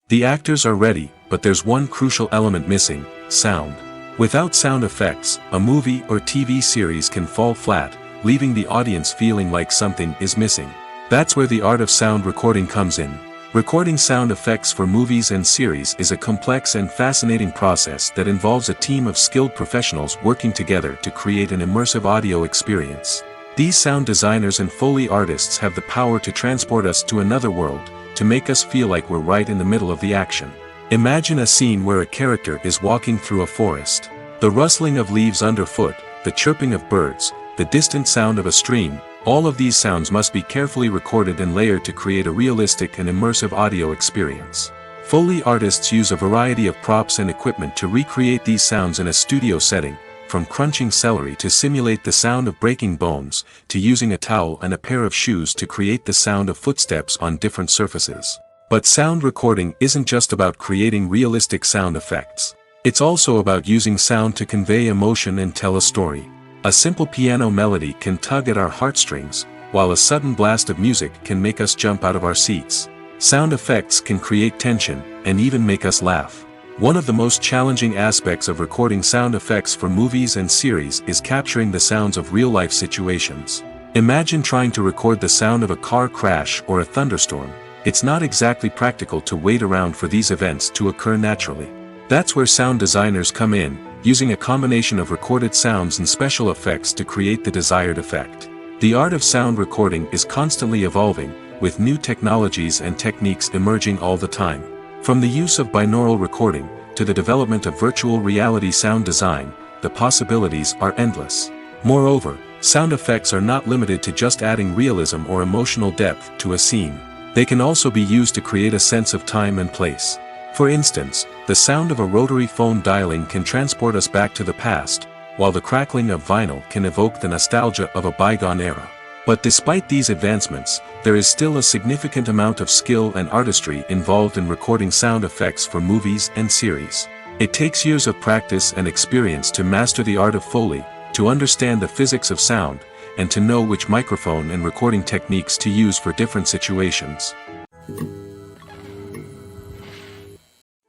The actors are ready, but there's one crucial element missing: sound. Without sound effects, a movie or TV series can fall flat, leaving the audience feeling like something is missing. That's where the art of sound recording comes in. Recording sound effects for movies and series is a complex and fascinating process that involves a team of skilled professionals working together to create an immersive audio experience. These sound designers and Foley artists have the power to transport us to another world, to make us feel like we're right in the middle of the action. Imagine a scene where a character is walking through a forest. The rustling of leaves underfoot, the chirping of birds, the distant sound of a stream, all of these sounds must be carefully recorded and layered to create a realistic and immersive audio experience. Foley artists use a variety of props and equipment to recreate these sounds in a studio setting, from crunching celery to simulate the sound of breaking bones, to using a towel and a pair of shoes to create the sound of footsteps on different surfaces. But sound recording isn't just about creating realistic sound effects. It's also about using sound to convey emotion and tell a story. A simple piano melody can tug at our heartstrings, while a sudden blast of music can make us jump out of our seats. Sound effects can create tension, and even make us laugh. One of the most challenging aspects of recording sound effects for movies and series is capturing the sounds of real-life situations. Imagine trying to record the sound of a car crash or a thunderstorm. It's not exactly practical to wait around for these events to occur naturally. That's where sound designers come in, using a combination of recorded sounds and special effects to create the desired effect. The art of sound recording is constantly evolving, with new technologies and techniques emerging all the time. From the use of binaural recording, to the development of virtual reality sound design, the possibilities are endless. Moreover, sound effects are not limited to just adding realism or emotional depth to a scene. They can also be used to create a sense of time and place. For instance, the sound of a rotary phone dialing can transport us back to the past, while the crackling of vinyl can evoke the nostalgia of a bygone era. But despite these advancements, there is still a significant amount of skill and artistry involved in recording sound effects for movies and series. It takes years of practice and experience to master the art of Foley, to understand the physics of sound, and to know which microphone and recording techniques to use for different situations.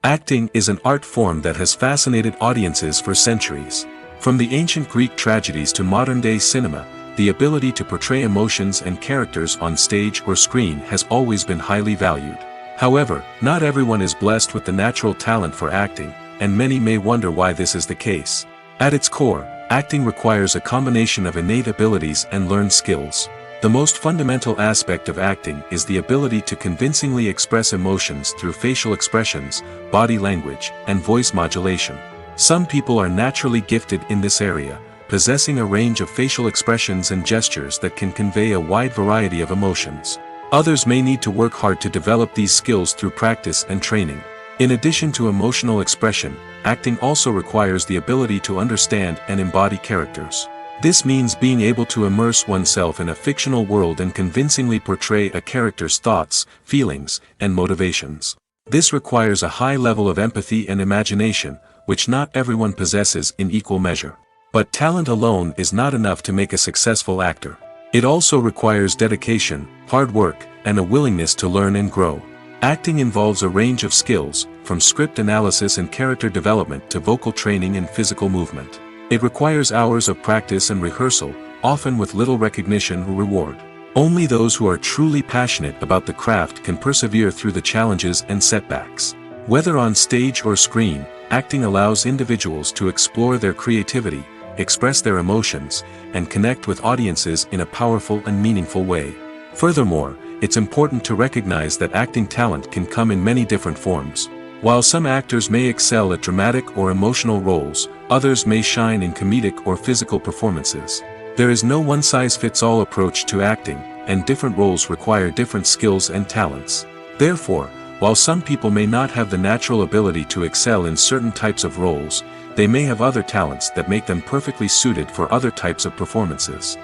Acting is an art form that has fascinated audiences for centuries. From the ancient Greek tragedies to modern-day cinema, the ability to portray emotions and characters on stage or screen has always been highly valued. However, not everyone is blessed with the natural talent for acting, and many may wonder why this is the case. At its core, acting requires a combination of innate abilities and learned skills. The most fundamental aspect of acting is the ability to convincingly express emotions through facial expressions, body language, and voice modulation. Some people are naturally gifted in this area, possessing a range of facial expressions and gestures that can convey a wide variety of emotions. Others may need to work hard to develop these skills through practice and training. In addition to emotional expression, acting also requires the ability to understand and embody characters. This means being able to immerse oneself in a fictional world and convincingly portray a character's thoughts, feelings, and motivations. This requires a high level of empathy and imagination, which not everyone possesses in equal measure. But talent alone is not enough to make a successful actor. It also requires dedication, hard work, and a willingness to learn and grow. Acting involves a range of skills, from script analysis and character development to vocal training and physical movement. It requires hours of practice and rehearsal, often with little recognition or reward. Only those who are truly passionate about the craft can persevere through the challenges and setbacks. Whether on stage or screen, acting allows individuals to explore their creativity, express their emotions, and connect with audiences in a powerful and meaningful way. Furthermore, it's important to recognize that acting talent can come in many different forms. While some actors may excel at dramatic or emotional roles, others may shine in comedic or physical performances. There is no one-size-fits-all approach to acting, and different roles require different skills and talents. Therefore, while some people may not have the natural ability to excel in certain types of roles, they may have other talents that make them perfectly suited for other types of performances.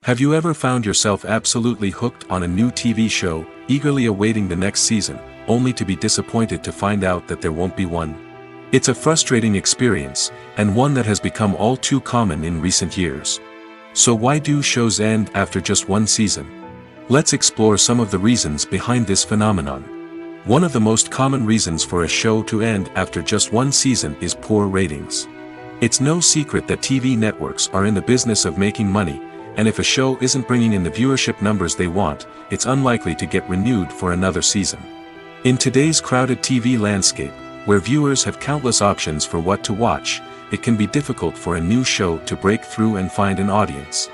Have you ever found yourself absolutely hooked on a new TV show, eagerly awaiting the next season, only to be disappointed to find out that there won't be one? It's a frustrating experience, and one that has become all too common in recent years. So why do shows end after just one season? Let's explore some of the reasons behind this phenomenon. One of the most common reasons for a show to end after just one season is poor ratings. It's no secret that TV networks are in the business of making money, and if a show isn't bringing in the viewership numbers they want, it's unlikely to get renewed for another season. In today's crowded TV landscape, where viewers have countless options for what to watch, it can be difficult for a new show to break through and find an audience.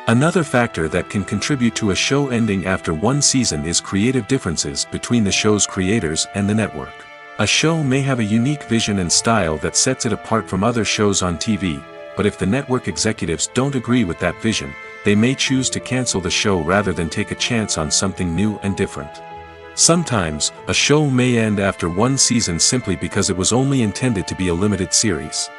Another factor that can contribute to a show ending after one season is creative differences between the show's creators and the network. A show may have a unique vision and style that sets it apart from other shows on TV, but if the network executives don't agree with that vision, they may choose to cancel the show rather than take a chance on something new and different. Sometimes, a show may end after one season simply because it was only intended to be a limited series.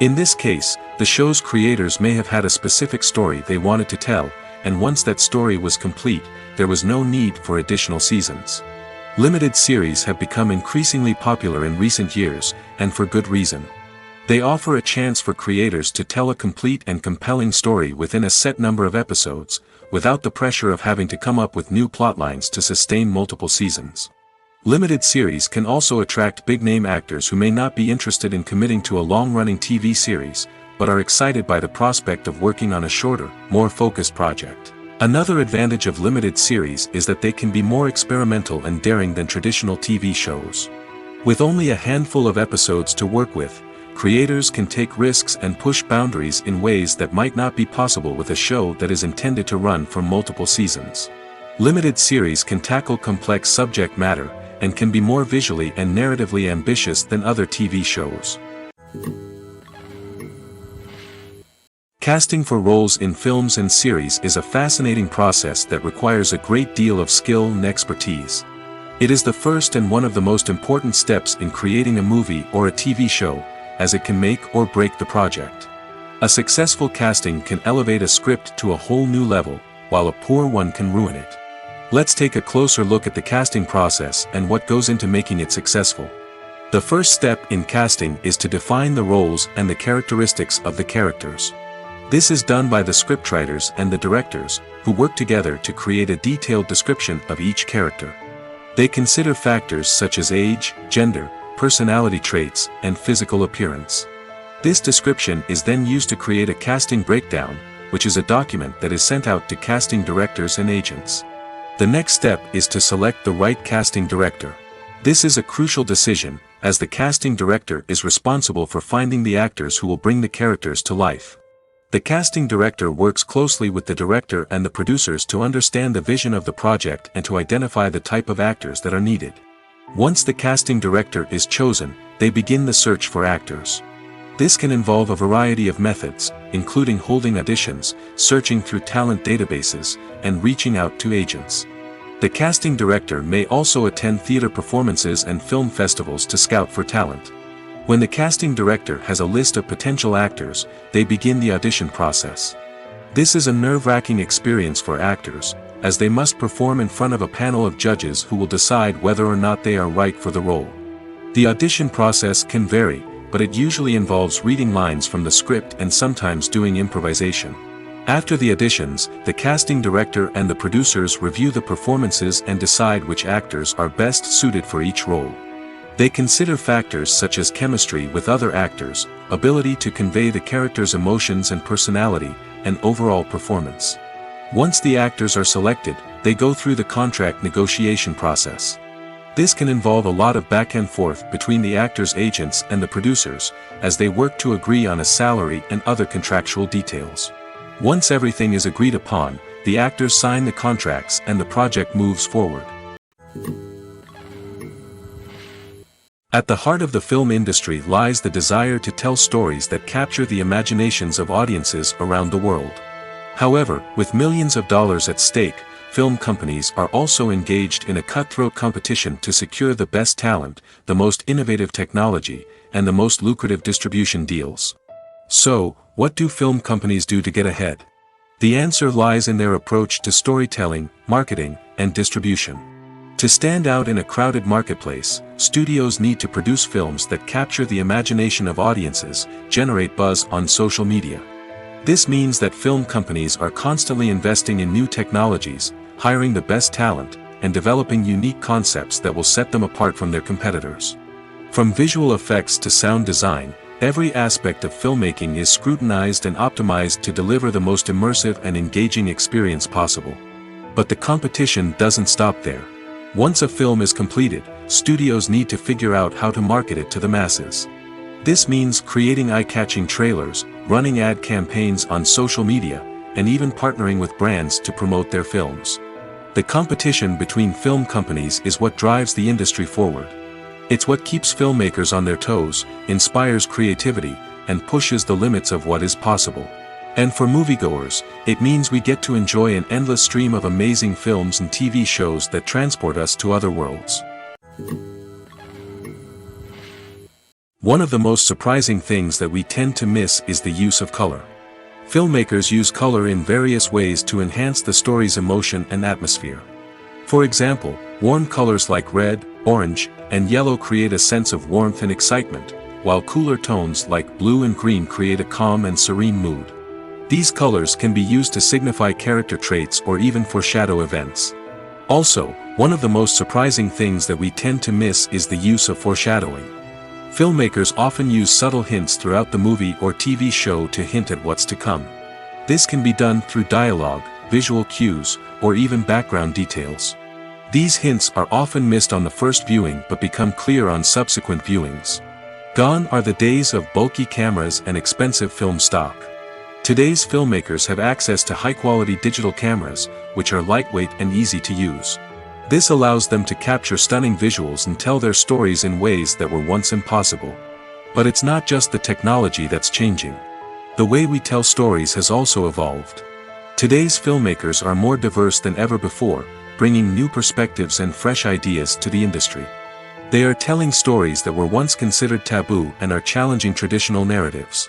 In this case, the show's creators may have had a specific story they wanted to tell, and once that story was complete, there was no need for additional seasons. Limited series have become increasingly popular in recent years, and for good reason. They offer a chance for creators to tell a complete and compelling story within a set number of episodes, without the pressure of having to come up with new plotlines to sustain multiple seasons. Limited series can also attract big-name actors who may not be interested in committing to a long-running TV series, but are excited by the prospect of working on a shorter, more focused project. Another advantage of limited series is that they can be more experimental and daring than traditional TV shows. With only a handful of episodes to work with, creators can take risks and push boundaries in ways that might not be possible with a show that is intended to run for multiple seasons. Limited series can tackle complex subject matter, and can be more visually and narratively ambitious than other TV shows. Casting for roles in films and series is a fascinating process that requires a great deal of skill and expertise. It is the first and one of the most important steps in creating a movie or a TV show, as it can make or break the project. A successful casting can elevate a script to a whole new level, while a poor one can ruin it. Let's take a closer look at the casting process and what goes into making it successful. The first step in casting is to define the roles and the characteristics of the characters. This is done by the scriptwriters and the directors, who work together to create a detailed description of each character. They consider factors such as age, gender, personality traits, and physical appearance. This description is then used to create a casting breakdown, which is a document that is sent out to casting directors and agents. The next step is to select the right casting director. This is a crucial decision, as the casting director is responsible for finding the actors who will bring the characters to life. The casting director works closely with the director and the producers to understand the vision of the project and to identify the type of actors that are needed. Once the casting director is chosen, they begin the search for actors. This can involve a variety of methods, including holding auditions, searching through talent databases, and reaching out to agents. The casting director may also attend theater performances and film festivals to scout for talent. When the casting director has a list of potential actors, they begin the audition process. This is a nerve-wracking experience for actors, as they must perform in front of a panel of judges who will decide whether or not they are right for the role. The audition process can vary, but it usually involves reading lines from the script and sometimes doing improvisation. After the auditions, the casting director and the producers review the performances and decide which actors are best suited for each role. They consider factors such as chemistry with other actors, ability to convey the character's emotions and personality, and overall performance. Once the actors are selected, they go through the contract negotiation process. This can involve a lot of back and forth between the actors' agents and the producers, as they work to agree on a salary and other contractual details. Once everything is agreed upon, the actors sign the contracts and the project moves forward. At the heart of the film industry lies the desire to tell stories that capture the imaginations of audiences around the world. However, with millions of dollars at stake, film companies are also engaged in a cutthroat competition to secure the best talent, the most innovative technology, and the most lucrative distribution deals. So, what do film companies do to get ahead? The answer lies in their approach to storytelling, marketing, and distribution. To stand out in a crowded marketplace, studios need to produce films that capture the imagination of audiences, generate buzz on social media. This means that film companies are constantly investing in new technologies, hiring the best talent, and developing unique concepts that will set them apart from their competitors. From visual effects to sound design, every aspect of filmmaking is scrutinized and optimized to deliver the most immersive and engaging experience possible. But the competition doesn't stop there. Once a film is completed, studios need to figure out how to market it to the masses. This means creating eye-catching trailers, running ad campaigns on social media, and even partnering with brands to promote their films. The competition between film companies is what drives the industry forward. It's what keeps filmmakers on their toes, inspires creativity, and pushes the limits of what is possible. And for moviegoers, it means we get to enjoy an endless stream of amazing films and TV shows that transport us to other worlds. One of the most surprising things that we tend to miss is the use of color. Filmmakers use color in various ways to enhance the story's emotion and atmosphere. For example, warm colors like red, orange, and yellow create a sense of warmth and excitement, while cooler tones like blue and green create a calm and serene mood. These colors can be used to signify character traits or even foreshadow events. Also, one of the most surprising things that we tend to miss is the use of foreshadowing. Filmmakers often use subtle hints throughout the movie or TV show to hint at what's to come. This can be done through dialogue, visual cues, or even background details. These hints are often missed on the first viewing but become clear on subsequent viewings. Gone are the days of bulky cameras and expensive film stock. Today's filmmakers have access to high-quality digital cameras, which are lightweight and easy to use. This allows them to capture stunning visuals and tell their stories in ways that were once impossible. But it's not just the technology that's changing. The way we tell stories has also evolved. Today's filmmakers are more diverse than ever before, bringing new perspectives and fresh ideas to the industry. They are telling stories that were once considered taboo and are challenging traditional narratives.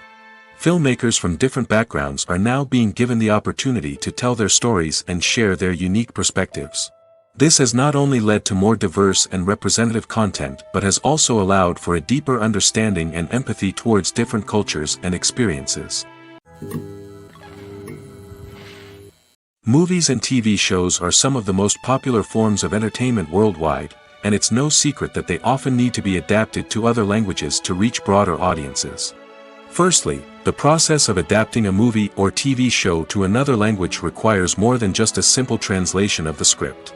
Filmmakers from different backgrounds are now being given the opportunity to tell their stories and share their unique perspectives. This has not only led to more diverse and representative content but has also allowed for a deeper understanding and empathy towards different cultures and experiences. Movies and TV shows are some of the most popular forms of entertainment worldwide, and it's no secret that they often need to be adapted to other languages to reach broader audiences. Firstly, the process of adapting a movie or TV show to another language requires more than just a simple translation of the script.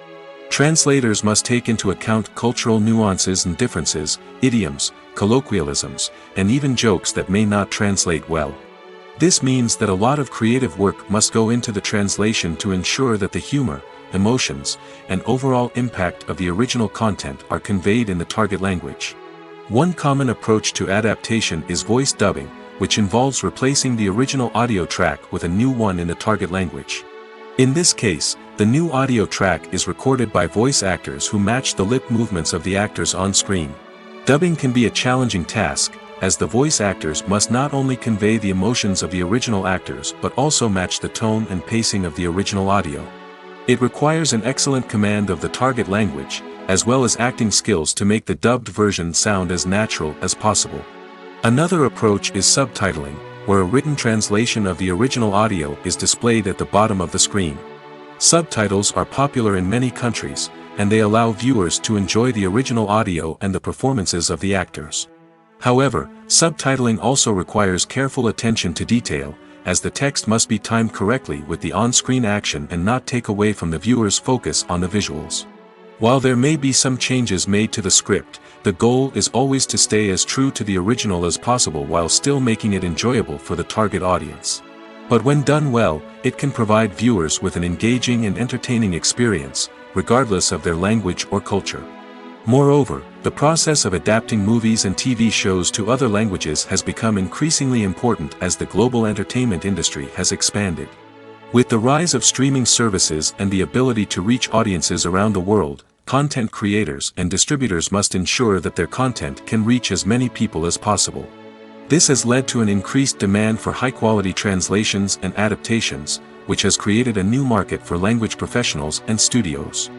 Translators must take into account cultural nuances and differences, idioms, colloquialisms, and even jokes that may not translate well. This means that a lot of creative work must go into the translation to ensure that the humor, emotions, and overall impact of the original content are conveyed in the target language. One common approach to adaptation is voice dubbing, which involves replacing the original audio track with a new one in the target language. In this case, the new audio track is recorded by voice actors who match the lip movements of the actors on screen. Dubbing can be a challenging task, as the voice actors must not only convey the emotions of the original actors but also match the tone and pacing of the original audio. It requires an excellent command of the target language, as well as acting skills to make the dubbed version sound as natural as possible. Another approach is subtitling, where a written translation of the original audio is displayed at the bottom of the screen. Subtitles are popular in many countries, and they allow viewers to enjoy the original audio and the performances of the actors. However, subtitling also requires careful attention to detail, as the text must be timed correctly with the on-screen action and not take away from the viewer's focus on the visuals. While there may be some changes made to the script, the goal is always to stay as true to the original as possible while still making it enjoyable for the target audience. But when done well, it can provide viewers with an engaging and entertaining experience, regardless of their language or culture. Moreover, the process of adapting movies and TV shows to other languages has become increasingly important as the global entertainment industry has expanded. With the rise of streaming services and the ability to reach audiences around the world, content creators and distributors must ensure that their content can reach as many people as possible. This has led to an increased demand for high-quality translations and adaptations, which has created a new market for language professionals and studios.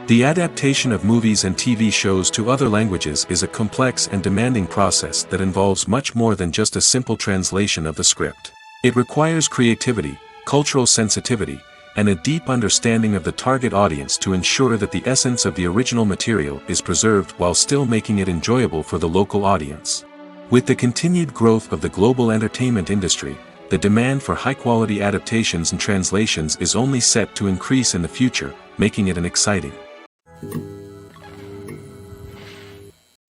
The adaptation of movies and TV shows to other languages is a complex and demanding process that involves much more than just a simple translation of the script. It requires creativity, cultural sensitivity, and a deep understanding of the target audience to ensure that the essence of the original material is preserved while still making it enjoyable for the local audience. With the continued growth of the global entertainment industry, the demand for high-quality adaptations and translations is only set to increase in the future, making it an exciting.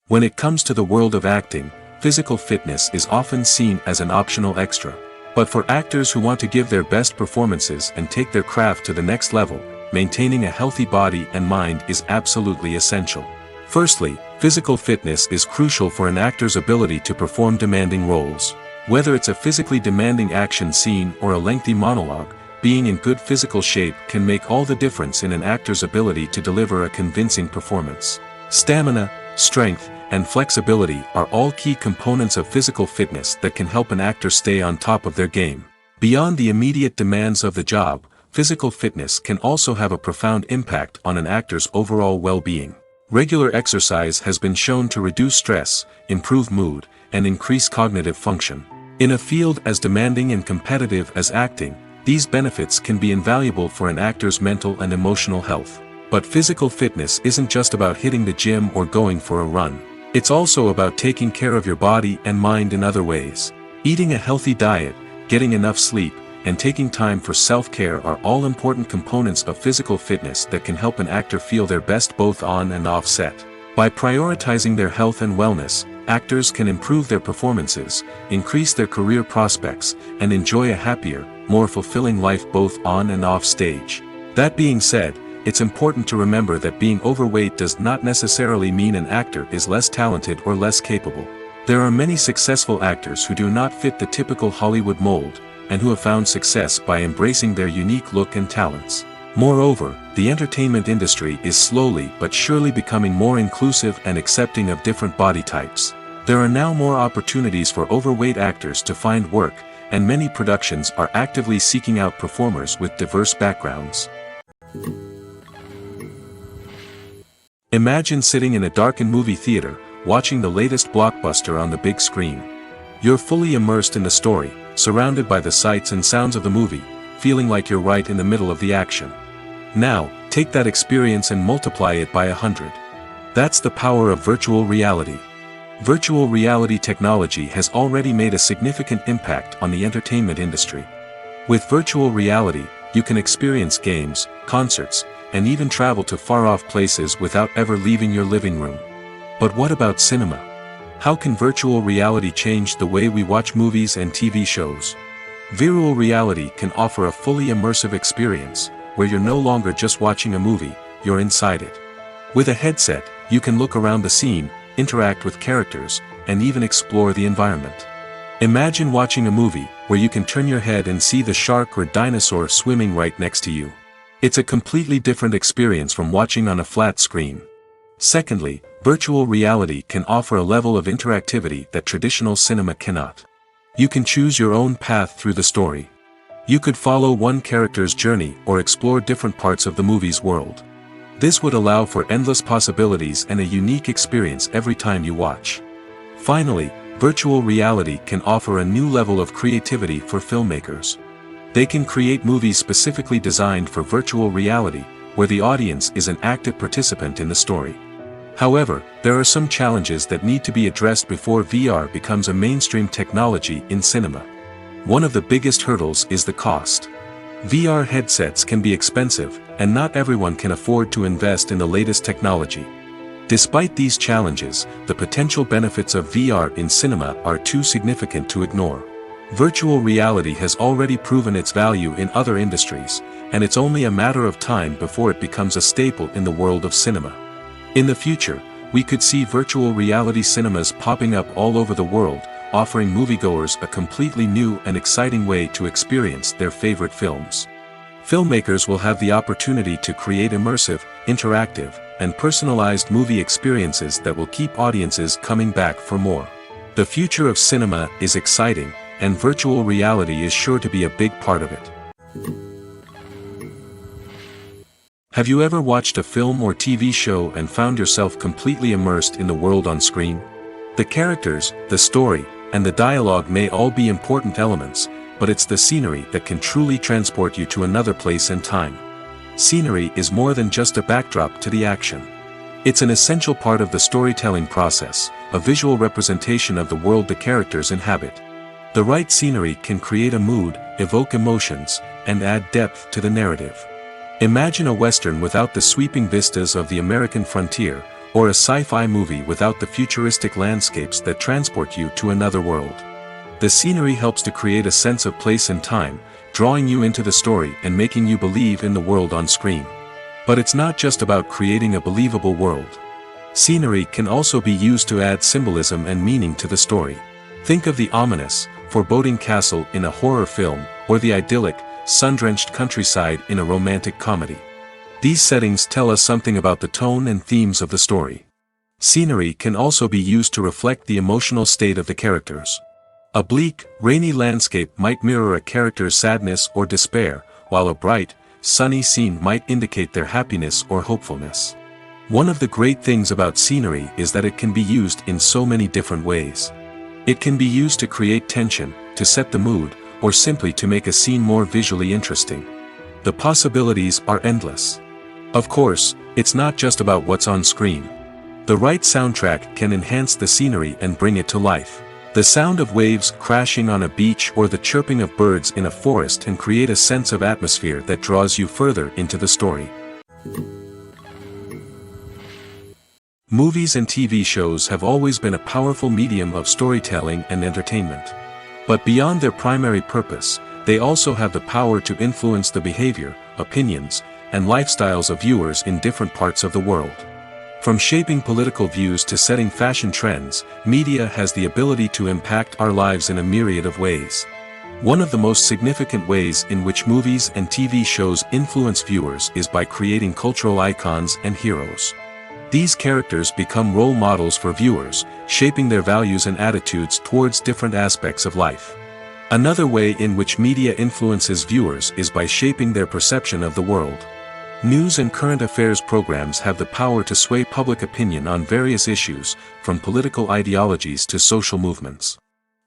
When it comes to the world of acting, physical fitness is often seen as an optional extra. But for actors who want to give their best performances and take their craft to the next level, maintaining a healthy body and mind is absolutely essential. Firstly, physical fitness is crucial for an actor's ability to perform demanding roles. Whether it's a physically demanding action scene or a lengthy monologue, being in good physical shape can make all the difference in an actor's ability to deliver a convincing performance. Stamina, strength, and flexibility are all key components of physical fitness that can help an actor stay on top of their game. Beyond the immediate demands of the job, physical fitness can also have a profound impact on an actor's overall well-being. Regular exercise has been shown to reduce stress, improve mood, and increase cognitive function. In a field as demanding and competitive as acting, these benefits can be invaluable for an actor's mental and emotional health. But physical fitness isn't just about hitting the gym or going for a run. It's also about taking care of your body and mind in other ways. Eating a healthy diet, getting enough sleep, and taking time for self-care are all important components of physical fitness that can help an actor feel their best both on and off set. By prioritizing their health and wellness, actors can improve their performances, increase their career prospects, and enjoy a happier, more fulfilling life both on and off stage. That being said, it's important to remember that being overweight does not necessarily mean an actor is less talented or less capable. There are many successful actors who do not fit the typical Hollywood mold, and who have found success by embracing their unique look and talents. Moreover, the entertainment industry is slowly but surely becoming more inclusive and accepting of different body types. There are now more opportunities for overweight actors to find work, and many productions are actively seeking out performers with diverse backgrounds. Imagine sitting in a darkened movie theater, watching the latest blockbuster on the big screen. You're fully immersed in the story, surrounded by the sights and sounds of the movie, feeling like you're right in the middle of the action. Now, take that experience and multiply it by 100. That's the power of virtual reality. Virtual reality technology has already made a significant impact on the entertainment industry. With virtual reality, you can experience games, concerts, and even travel to far-off places without ever leaving your living room. But what about cinema? How can virtual reality change the way we watch movies and TV shows? Virtual reality can offer a fully immersive experience, where you're no longer just watching a movie, you're inside it. With a headset, you can look around the scene, interact with characters, and even explore the environment. Imagine watching a movie, where you can turn your head and see the shark or dinosaur swimming right next to you. It's a completely different experience from watching on a flat screen. Secondly, virtual reality can offer a level of interactivity that traditional cinema cannot. You can choose your own path through the story. You could follow one character's journey or explore different parts of the movie's world. This would allow for endless possibilities and a unique experience every time you watch. Finally, virtual reality can offer a new level of creativity for filmmakers. They can create movies specifically designed for virtual reality, where the audience is an active participant in the story. However, there are some challenges that need to be addressed before VR becomes a mainstream technology in cinema. One of the biggest hurdles is the cost. VR headsets can be expensive, and not everyone can afford to invest in the latest technology. Despite these challenges, the potential benefits of VR in cinema are too significant to ignore. Virtual reality has already proven its value in other industries, and it's only a matter of time before it becomes a staple in the world of cinema. In the future, we could see virtual reality cinemas popping up all over the world, offering moviegoers a completely new and exciting way to experience their favorite films. Filmmakers will have the opportunity to create immersive, interactive, and personalized movie experiences that will keep audiences coming back for more. The future of cinema is exciting, and virtual reality is sure to be a big part of it. Have you ever watched a film or TV show and found yourself completely immersed in the world on screen? The characters, the story, and the dialogue may all be important elements, but it's the scenery that can truly transport you to another place and time. Scenery is more than just a backdrop to the action. It's an essential part of the storytelling process, a visual representation of the world the characters inhabit. The right scenery can create a mood, evoke emotions, and add depth to the narrative. Imagine a Western without the sweeping vistas of the American frontier, or a sci-fi movie without the futuristic landscapes that transport you to another world. The scenery helps to create a sense of place and time, drawing you into the story and making you believe in the world on screen. But it's not just about creating a believable world. Scenery can also be used to add symbolism and meaning to the story. Think of the ominous, foreboding castle in a horror film, or the idyllic, sun-drenched countryside in a romantic comedy. These settings tell us something about the tone and themes of the story. Scenery can also be used to reflect the emotional state of the characters. A bleak, rainy landscape might mirror a character's sadness or despair, while a bright, sunny scene might indicate their happiness or hopefulness. One of the great things about scenery is that it can be used in so many different ways. It can be used to create tension, to set the mood, or simply to make a scene more visually interesting. The possibilities are endless. Of course, it's not just about what's on screen. The right soundtrack can enhance the scenery and bring it to life. The sound of waves crashing on a beach or the chirping of birds in a forest can create a sense of atmosphere that draws you further into the story. Movies and TV shows have always been a powerful medium of storytelling and entertainment. But beyond their primary purpose, they also have the power to influence the behavior, opinions, and lifestyles of viewers in different parts of the world. From shaping political views to setting fashion trends, media has the ability to impact our lives in a myriad of ways. One of the most significant ways in which movies and TV shows influence viewers is by creating cultural icons and heroes. These characters become role models for viewers, shaping their values and attitudes towards different aspects of life. Another way in which media influences viewers is by shaping their perception of the world. News and current affairs programs have the power to sway public opinion on various issues, from political ideologies to social movements.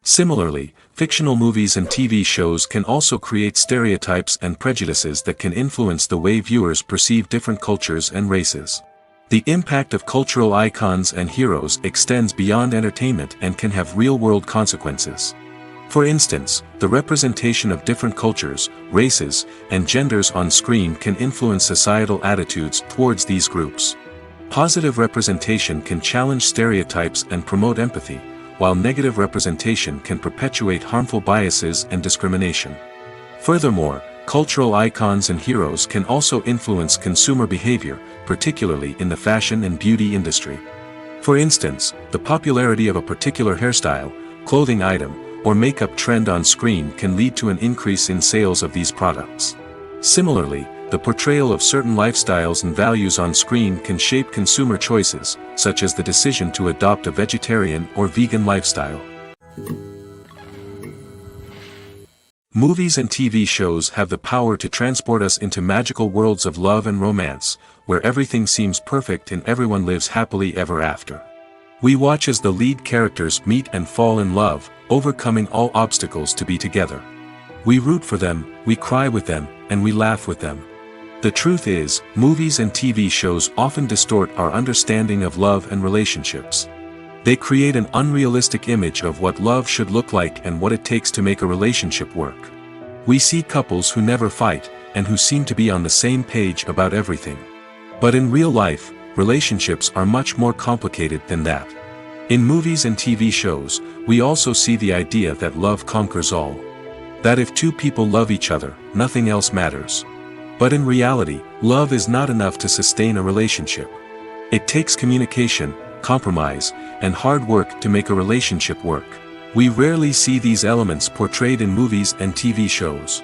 Similarly, fictional movies and TV shows can also create stereotypes and prejudices that can influence the way viewers perceive different cultures and races. The impact of cultural icons and heroes extends beyond entertainment and can have real-world consequences. For instance, the representation of different cultures, races, and genders on screen can influence societal attitudes towards these groups. Positive representation can challenge stereotypes and promote empathy, while negative representation can perpetuate harmful biases and discrimination. Furthermore, cultural icons and heroes can also influence consumer behavior, particularly in the fashion and beauty industry. For instance, the popularity of a particular hairstyle, clothing item, or makeup trend on screen can lead to an increase in sales of these products. Similarly, the portrayal of certain lifestyles and values on screen can shape consumer choices, such as the decision to adopt a vegetarian or vegan lifestyle. Movies and TV shows have the power to transport us into magical worlds of love and romance, where everything seems perfect and everyone lives happily ever after. We watch as the lead characters meet and fall in love, overcoming all obstacles to be together. We root for them, we cry with them, and we laugh with them. The truth is, movies and TV shows often distort our understanding of love and relationships. They create an unrealistic image of what love should look like and what it takes to make a relationship work. We see couples who never fight, and who seem to be on the same page about everything. But in real life, relationships are much more complicated than that. In movies and TV shows, we also see the idea that love conquers all. That if two people love each other, nothing else matters. But in reality, love is not enough to sustain a relationship. It takes communication, compromise, and hard work to make a relationship work. We rarely see these elements portrayed in movies and TV shows.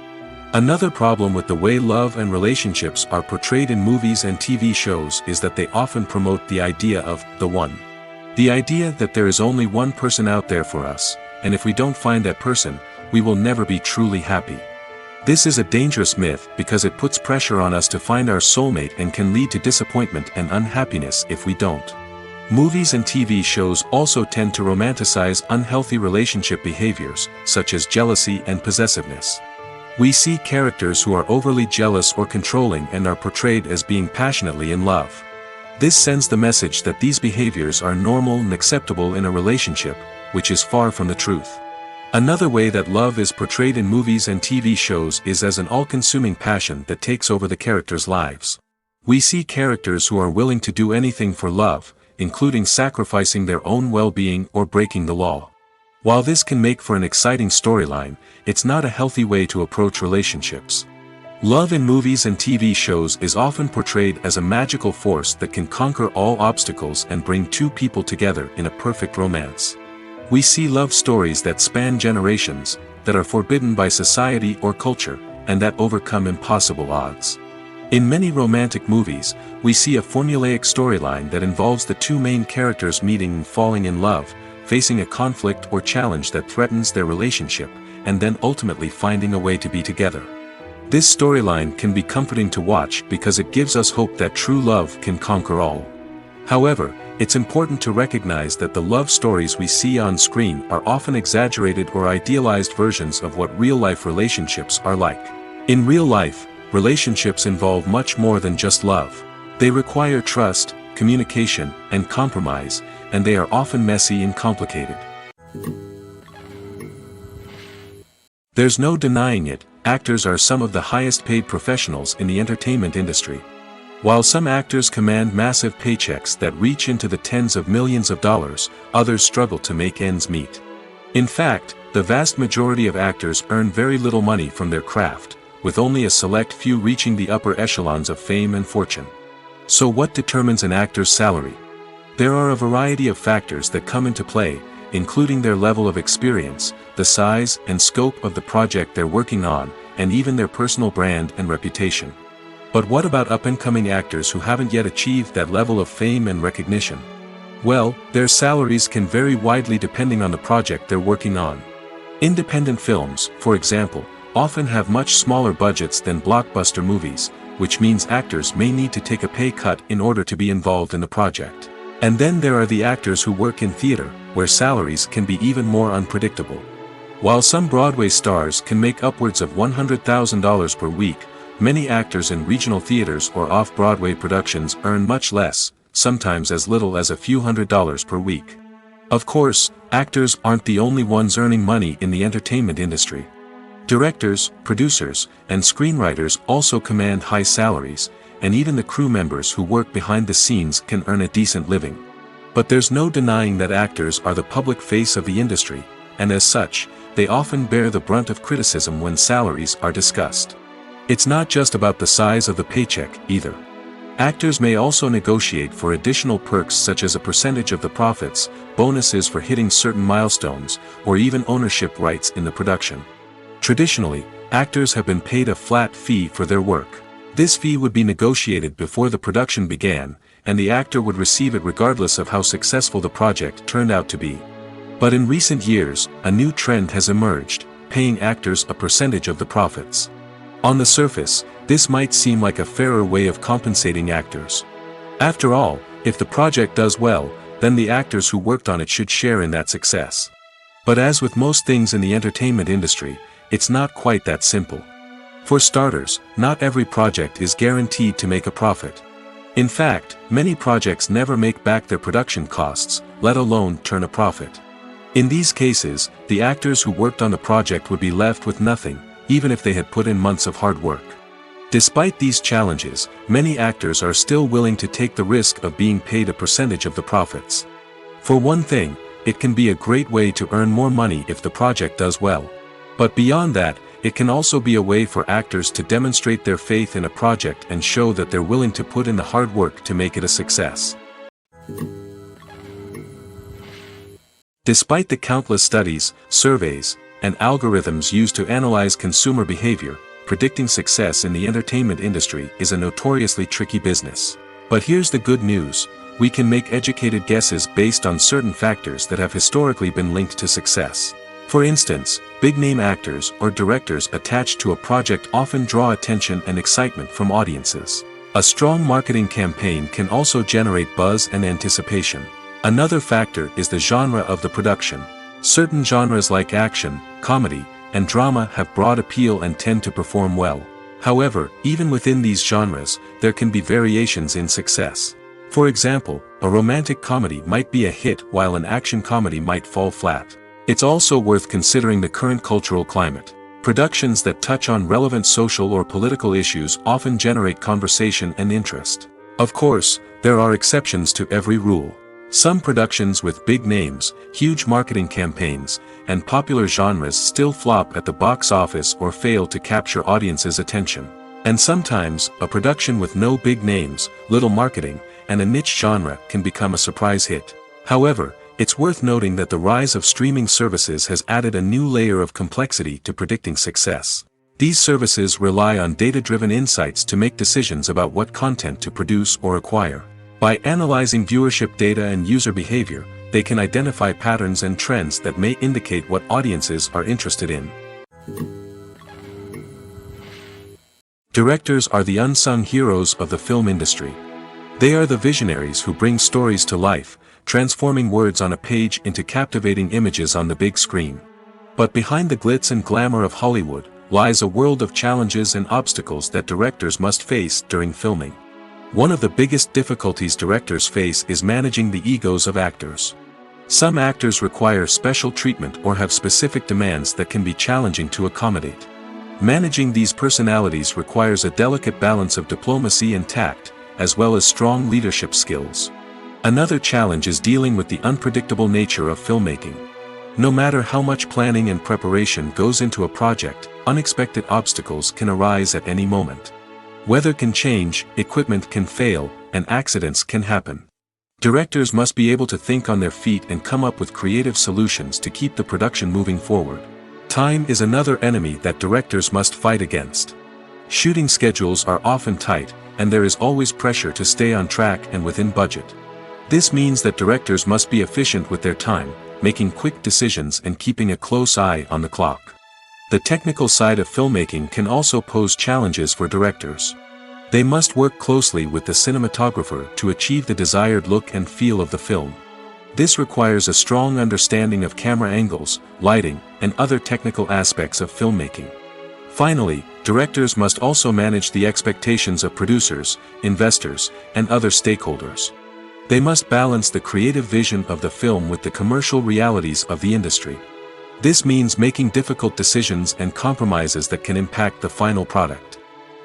Another problem with the way love and relationships are portrayed in movies and TV shows is that they often promote the idea of the one. The idea that there is only one person out there for us, and if we don't find that person, we will never be truly happy. This is a dangerous myth because it puts pressure on us to find our soulmate and can lead to disappointment and unhappiness if we don't. Movies and TV shows also tend to romanticize unhealthy relationship behaviors, such as jealousy and possessiveness. We see characters who are overly jealous or controlling and are portrayed as being passionately in love. This sends the message that these behaviors are normal and acceptable in a relationship, which is far from the truth. Another way that love is portrayed in movies and TV shows is as an all-consuming passion that takes over the characters' lives. We see characters who are willing to do anything for love, including sacrificing their own well-being or breaking the law. While this can make for an exciting storyline, it's not a healthy way to approach relationships. Love in movies and TV shows is often portrayed as a magical force that can conquer all obstacles and bring two people together in a perfect romance. We see love stories that span generations, that are forbidden by society or culture, and that overcome impossible odds. In many romantic movies, we see a formulaic storyline that involves the two main characters meeting and falling in love, facing a conflict or challenge that threatens their relationship, and then ultimately finding a way to be together. This storyline can be comforting to watch because it gives us hope that true love can conquer all. However, it's important to recognize that the love stories we see on screen are often exaggerated or idealized versions of what real-life relationships are like. In real life, relationships involve much more than just love. They require trust, communication, and compromise, and they are often messy and complicated. There's no denying it, actors are some of the highest-paid professionals in the entertainment industry. While some actors command massive paychecks that reach into the tens of millions of dollars, others struggle to make ends meet. In fact, the vast majority of actors earn very little money from their craft, with only a select few reaching the upper echelons of fame and fortune. So what determines an actor's salary? There are a variety of factors that come into play, including their level of experience, the size and scope of the project they're working on, and even their personal brand and reputation. But what about up-and-coming actors who haven't yet achieved that level of fame and recognition? Well, their salaries can vary widely depending on the project they're working on. Independent films, for example, often have much smaller budgets than blockbuster movies, which means actors may need to take a pay cut in order to be involved in the project. And then there are the actors who work in theater, where salaries can be even more unpredictable. While some Broadway stars can make upwards of $100,000 per week, many actors in regional theaters or off-Broadway productions earn much less, sometimes as little as a few $100s per week. Of course, actors aren't the only ones earning money in the entertainment industry. Directors, producers, and screenwriters also command high salaries, and even the crew members who work behind the scenes can earn a decent living. But there's no denying that actors are the public face of the industry, and as such, they often bear the brunt of criticism when salaries are discussed. It's not just about the size of the paycheck, either. Actors may also negotiate for additional perks such as a percentage of the profits, bonuses for hitting certain milestones, or even ownership rights in the production. Traditionally, actors have been paid a flat fee for their work. This fee would be negotiated before the production began, and the actor would receive it regardless of how successful the project turned out to be. But in recent years, a new trend has emerged, paying actors a percentage of the profits. On the surface, this might seem like a fairer way of compensating actors. After all, if the project does well, then the actors who worked on it should share in that success. But as with most things in the entertainment industry, it's not quite that simple. For starters, not every project is guaranteed to make a profit. In fact, many projects never make back their production costs, let alone turn a profit. In these cases, the actors who worked on the project would be left with nothing, even if they had put in months of hard work. Despite these challenges, many actors are still willing to take the risk of being paid a percentage of the profits. For one thing, it can be a great way to earn more money if the project does well. But beyond that, it can also be a way for actors to demonstrate their faith in a project and show that they're willing to put in the hard work to make it a success. Despite the countless studies, surveys, and algorithms used to analyze consumer behavior, predicting success in the entertainment industry is a notoriously tricky business. But here's the good news: we can make educated guesses based on certain factors that have historically been linked to success. For instance, big-name actors or directors attached to a project often draw attention and excitement from audiences. A strong marketing campaign can also generate buzz and anticipation. Another factor is the genre of the production. Certain genres like action, comedy, and drama have broad appeal and tend to perform well. However, even within these genres, there can be variations in success. For example, a romantic comedy might be a hit while an action comedy might fall flat. It's also worth considering the current cultural climate. Productions that touch on relevant social or political issues often generate conversation and interest. Of course, there are exceptions to every rule. Some productions with big names, huge marketing campaigns, and popular genres still flop at the box office or fail to capture audiences' attention. And sometimes, a production with no big names, little marketing, and a niche genre can become a surprise hit. However, it's worth noting that the rise of streaming services has added a new layer of complexity to predicting success. These services rely on data-driven insights to make decisions about what content to produce or acquire. By analyzing viewership data and user behavior, they can identify patterns and trends that may indicate what audiences are interested in. Directors are the unsung heroes of the film industry. They are the visionaries who bring stories to life, transforming words on a page into captivating images on the big screen. But behind the glitz and glamour of Hollywood lies a world of challenges and obstacles that directors must face during filming. One of the biggest difficulties directors face is managing the egos of actors. Some actors require special treatment or have specific demands that can be challenging to accommodate. Managing these personalities requires a delicate balance of diplomacy and tact, as well as strong leadership skills. Another challenge is dealing with the unpredictable nature of filmmaking. No matter how much planning and preparation goes into a project, unexpected obstacles can arise at any moment. Weather can change, equipment can fail, and accidents can happen. Directors must be able to think on their feet and come up with creative solutions to keep the production moving forward. Time is another enemy that directors must fight against. Shooting schedules are often tight, and there is always pressure to stay on track and within budget. This means that directors must be efficient with their time, making quick decisions and keeping a close eye on the clock. The technical side of filmmaking can also pose challenges for directors. They must work closely with the cinematographer to achieve the desired look and feel of the film. This requires a strong understanding of camera angles, lighting, and other technical aspects of filmmaking. Finally, directors must also manage the expectations of producers, investors, and other stakeholders. They must balance the creative vision of the film with the commercial realities of the industry. This means making difficult decisions and compromises that can impact the final product.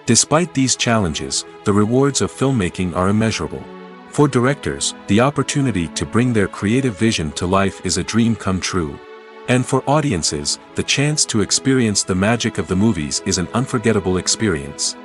Despite these challenges, the rewards of filmmaking are immeasurable. For directors, the opportunity to bring their creative vision to life is a dream come true. And for audiences, the chance to experience the magic of the movies is an unforgettable experience.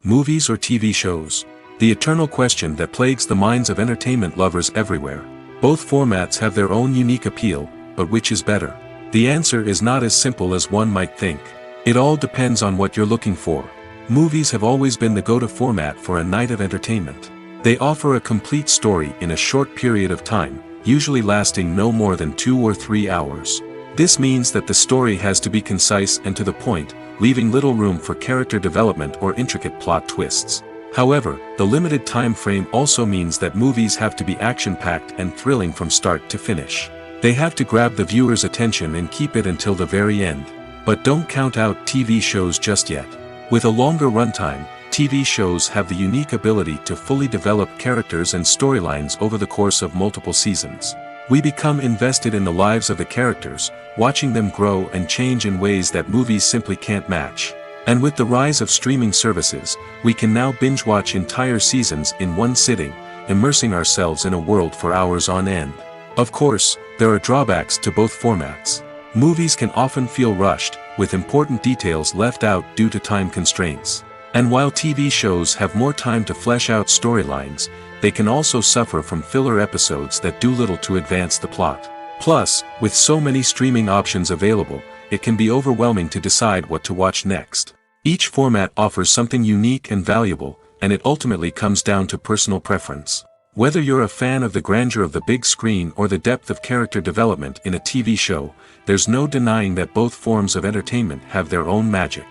Movies or TV shows? The eternal question that plagues the minds of entertainment lovers everywhere. Both formats have their own unique appeal, but which is better? The answer is not as simple as one might think. It all depends on what you're looking for. Movies have always been the go-to format for a night of entertainment. They offer a complete story in a short period of time, usually lasting no more than 2 or 3 hours. This means that the story has to be concise and to the point, leaving little room for character development or intricate plot twists. However, the limited time frame also means that movies have to be action-packed and thrilling from start to finish. They have to grab the viewer's attention and keep it until the very end. But don't count out TV shows just yet. With a longer runtime, TV shows have the unique ability to fully develop characters and storylines over the course of multiple seasons. We become invested in the lives of the characters, watching them grow and change in ways that movies simply can't match. And with the rise of streaming services, we can now binge-watch entire seasons in one sitting, immersing ourselves in a world for hours on end. Of course, there are drawbacks to both formats. Movies can often feel rushed, with important details left out due to time constraints. And while TV shows have more time to flesh out storylines, they can also suffer from filler episodes that do little to advance the plot. Plus, with so many streaming options available, it can be overwhelming to decide what to watch next. Each format offers something unique and valuable, and it ultimately comes down to personal preference. Whether you're a fan of the grandeur of the big screen or the depth of character development in a TV show, there's no denying that both forms of entertainment have their own magic.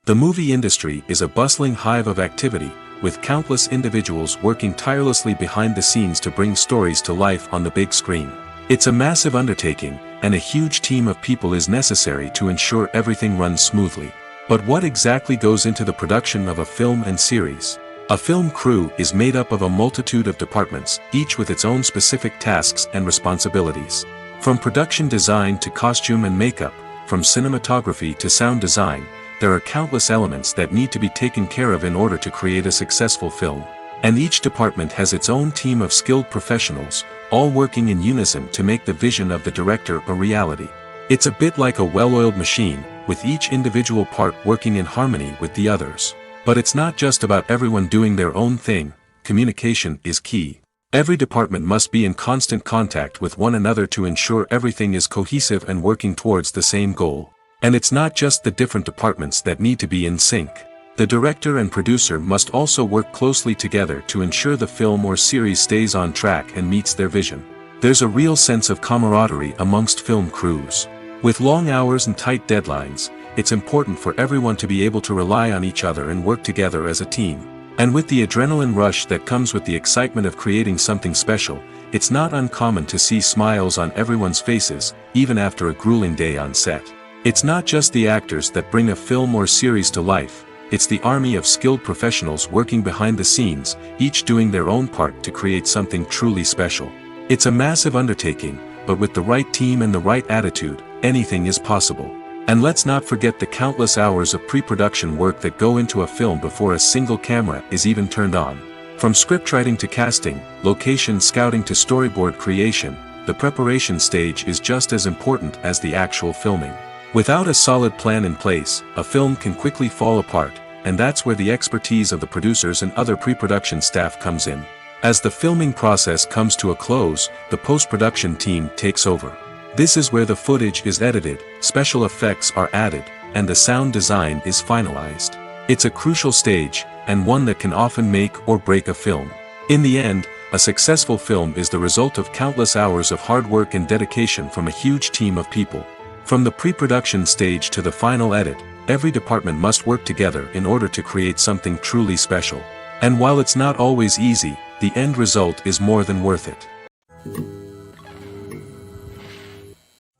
The movie industry is a bustling hive of activity, with countless individuals working tirelessly behind the scenes to bring stories to life on the big screen. It's a massive undertaking, and a huge team of people is necessary to ensure everything runs smoothly. But what exactly goes into the production of a film and series? A film crew is made up of a multitude of departments, each with its own specific tasks and responsibilities. From production design to costume and makeup, from cinematography to sound design, there are countless elements that need to be taken care of in order to create a successful film. And each department has its own team of skilled professionals, all working in unison to make the vision of the director a reality. It's a bit like a well-oiled machine, with each individual part working in harmony with the others. But it's not just about everyone doing their own thing. Communication is key. Every department must be in constant contact with one another to ensure everything is cohesive and working towards the same goal. And it's not just the different departments that need to be in sync. The director and producer must also work closely together to ensure the film or series stays on track and meets their vision. There's a real sense of camaraderie amongst film crews. With long hours and tight deadlines, it's important for everyone to be able to rely on each other and work together as a team. And with the adrenaline rush that comes with the excitement of creating something special, it's not uncommon to see smiles on everyone's faces, even after a grueling day on set. It's not just the actors that bring a film or series to life, it's the army of skilled professionals working behind the scenes, each doing their own part to create something truly special. It's a massive undertaking, but with the right team and the right attitude, anything is possible. And let's not forget the countless hours of pre-production work that go into a film before a single camera is even turned on. From scriptwriting to casting, location scouting to storyboard creation, the preparation stage is just as important as the actual filming. Without a solid plan in place, a film can quickly fall apart, and that's where the expertise of the producers and other pre-production staff comes in. As the filming process comes to a close, the post-production team takes over. This is where the footage is edited, special effects are added, and the sound design is finalized. It's a crucial stage, and one that can often make or break a film. In the end, a successful film is the result of countless hours of hard work and dedication from a huge team of people. From the pre-production stage to the final edit, every department must work together in order to create something truly special. And while it's not always easy, the end result is more than worth it.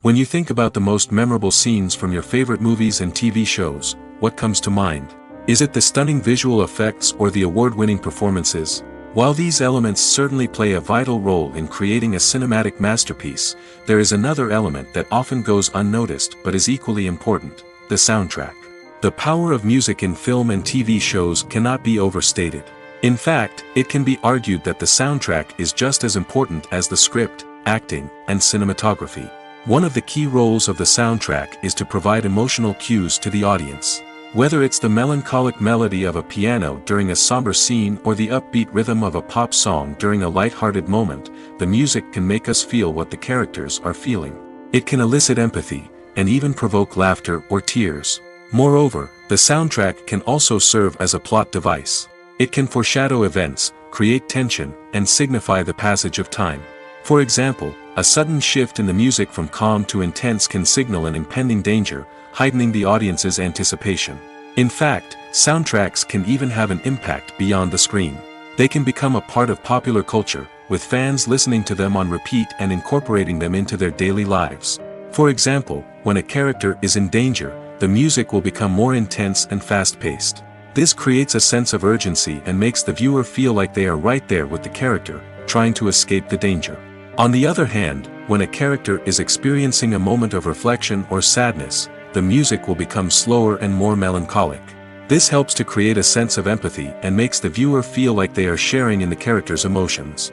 When you think about the most memorable scenes from your favorite movies and TV shows, what comes to mind? Is it the stunning visual effects or the award-winning performances? While these elements certainly play a vital role in creating a cinematic masterpiece, there is another element that often goes unnoticed but is equally important: the soundtrack. The power of music in film and TV shows cannot be overstated. In fact, it can be argued that the soundtrack is just as important as the script, acting, and cinematography. One of the key roles of the soundtrack is to provide emotional cues to the audience. Whether it's the melancholic melody of a piano during a somber scene or the upbeat rhythm of a pop song during a light-hearted moment, the music can make us feel what the characters are feeling. It can elicit empathy, and even provoke laughter or tears. Moreover, the soundtrack can also serve as a plot device. It can foreshadow events, create tension, and signify the passage of time. For example, a sudden shift in the music from calm to intense can signal an impending danger, heightening the audience's anticipation. In fact, soundtracks can even have an impact beyond the screen. They can become a part of popular culture, with fans listening to them on repeat and incorporating them into their daily lives. For example, when a character is in danger, the music will become more intense and fast-paced. This creates a sense of urgency and makes the viewer feel like they are right there with the character, trying to escape the danger. On the other hand, when a character is experiencing a moment of reflection or sadness, the music will become slower and more melancholic. This helps to create a sense of empathy and makes the viewer feel like they are sharing in the character's emotions.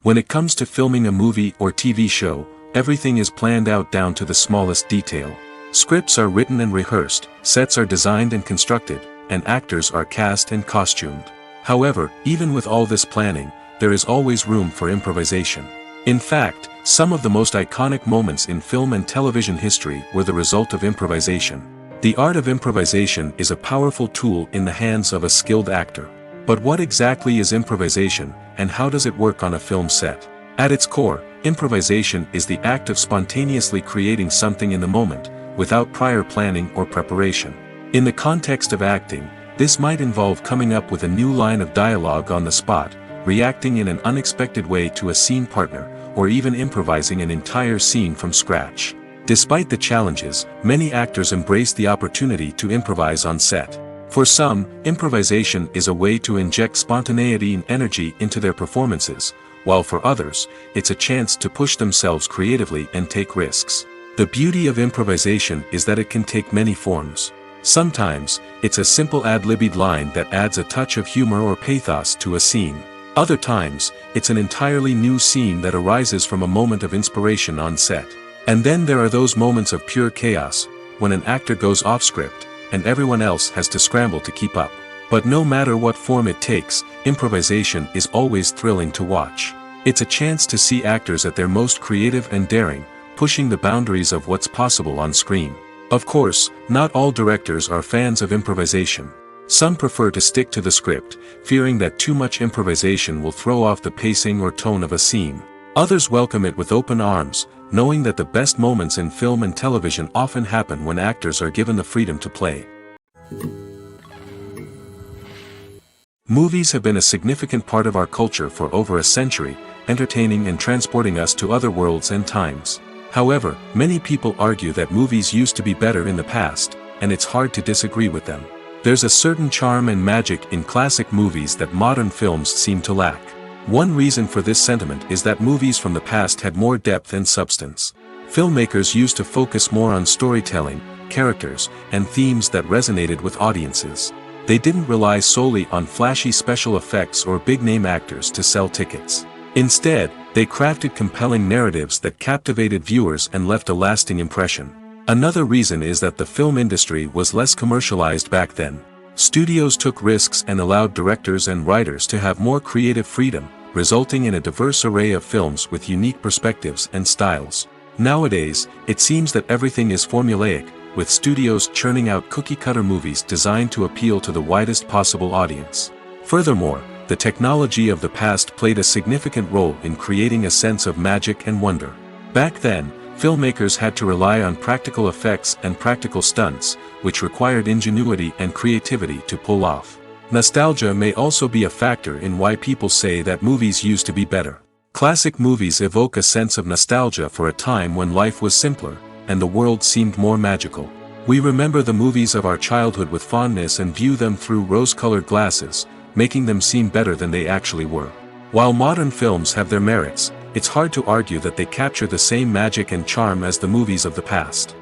When it comes to filming a movie or TV show, everything is planned out down to the smallest detail. Scripts are written and rehearsed, sets are designed and constructed, and actors are cast and costumed. However, even with all this planning, there is always room for improvisation. In fact, some of the most iconic moments in film and television history were the result of improvisation. The art of improvisation is a powerful tool in the hands of a skilled actor. But what exactly is improvisation, and how does it work on a film set? At its core, improvisation is the act of spontaneously creating something in the moment, without prior planning or preparation. In the context of acting, this might involve coming up with a new line of dialogue on the spot, reacting in an unexpected way to a scene partner, or even improvising an entire scene from scratch. Despite the challenges, many actors embrace the opportunity to improvise on set. For some, improvisation is a way to inject spontaneity and energy into their performances, while for others, it's a chance to push themselves creatively and take risks. The beauty of improvisation is that it can take many forms. Sometimes, it's a simple ad-libbed line that adds a touch of humor or pathos to a scene. Other times, it's an entirely new scene that arises from a moment of inspiration on set. And then there are those moments of pure chaos, when an actor goes off script, and everyone else has to scramble to keep up. But no matter what form it takes, improvisation is always thrilling to watch. It's a chance to see actors at their most creative and daring, pushing the boundaries of what's possible on screen. Of course, not all directors are fans of improvisation. Some prefer to stick to the script, fearing that too much improvisation will throw off the pacing or tone of a scene. Others welcome it with open arms, knowing that the best moments in film and television often happen when actors are given the freedom to play. Movies have been a significant part of our culture for over a century, entertaining and transporting us to other worlds and times. However, many people argue that movies used to be better in the past, and it's hard to disagree with them. There's a certain charm and magic in classic movies that modern films seem to lack. One reason for this sentiment is that movies from the past had more depth and substance. Filmmakers used to focus more on storytelling, characters, and themes that resonated with audiences. They didn't rely solely on flashy special effects or big-name actors to sell tickets. Instead, they crafted compelling narratives that captivated viewers and left a lasting impression. Another reason is that the film industry was less commercialized back then. Studios took risks and allowed directors and writers to have more creative freedom, resulting in a diverse array of films with unique perspectives and styles. Nowadays, it seems that everything is formulaic, with studios churning out cookie-cutter movies designed to appeal to the widest possible audience. Furthermore, the technology of the past played a significant role in creating a sense of magic and wonder. Back then, filmmakers had to rely on practical effects and practical stunts, which required ingenuity and creativity to pull off. Nostalgia may also be a factor in why people say that movies used to be better. Classic movies evoke a sense of nostalgia for a time when life was simpler, and the world seemed more magical. We remember the movies of our childhood with fondness and view them through rose-colored glasses, making them seem better than they actually were. While modern films have their merits, it's hard to argue that they capture the same magic and charm as the movies of the past.